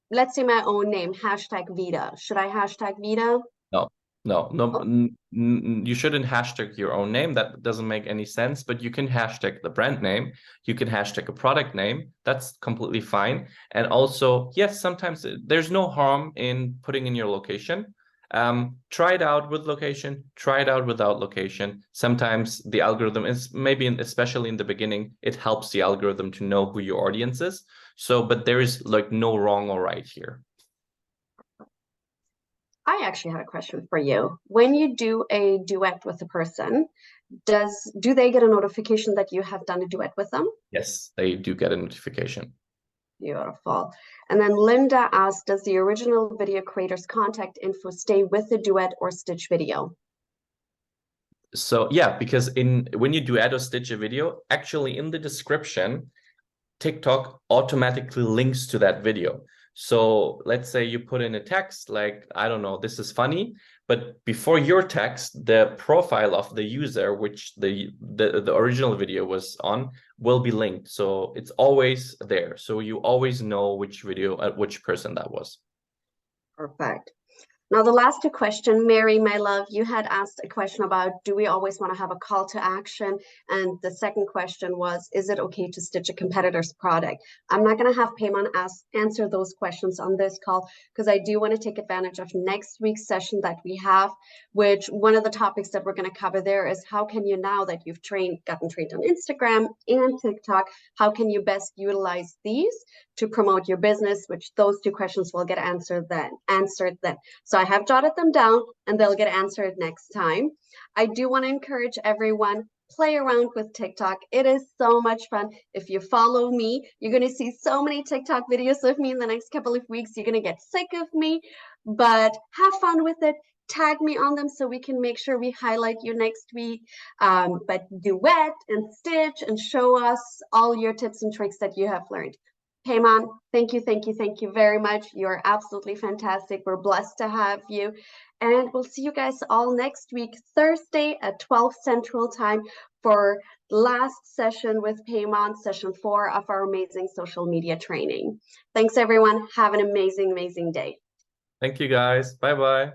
Let's say my own name, hashtag Vida. Should I hashtag Vida? No. You shouldn't hashtag your own name. That doesn't make any sense, but you can hashtag the brand name. You can hashtag a product name. That's completely fine. And also, yes, sometimes there's no harm in putting in your location. Try it out with location, try it out without location. Sometimes the algorithm is, maybe especially in the beginning, it helps the algorithm to know who your audience is. So, but there is like no wrong or right here. I actually had a question for you. When you do a duet with a person, do they get a notification that you have done a duet with them? Yes, they do get a notification. Beautiful. And then Linda asked, does the original video creator's contact info stay with the duet or stitch video? So yeah, because when you duet or stitch a video, actually in the description, TikTok automatically links to that video. So let's say you put in a text like, I don't know, this is funny, but before your text, the profile of the user, which the original video was on, will be linked. So it's always there. So you always know which video, which person that was. Perfect. Now, the last two questions, Mary, my love, you had asked a question about, do we always want to have a call to action? And the second question was, is it okay to stitch a competitor's product? I'm not going to have Payman answer those questions on this call, because I do want to take advantage of next week's session that we have, which one of the topics that we're going to cover there is how can you, now that you've gotten trained on Instagram and TikTok, how can you best utilize these to promote your business, which those two questions will get answered then. So I have jotted them down and they'll get answered next time. I do want to encourage everyone, play around with TikTok. It is so much fun. If you follow me, you're going to see so many TikTok videos of me in the next couple of weeks. You're going to get sick of me, but have fun with it. Tag me on them so we can make sure we highlight you next week. But duet and stitch and show us all your tips and tricks that you have learned. Payman, thank you very much. You're absolutely fantastic. We're blessed to have you. And we'll see you guys all next week, Thursday at 12 Central Time for last session with Payman, session 4 of our amazing social media training. Thanks, everyone. Have an amazing, amazing day. Thank you, guys. Bye-bye.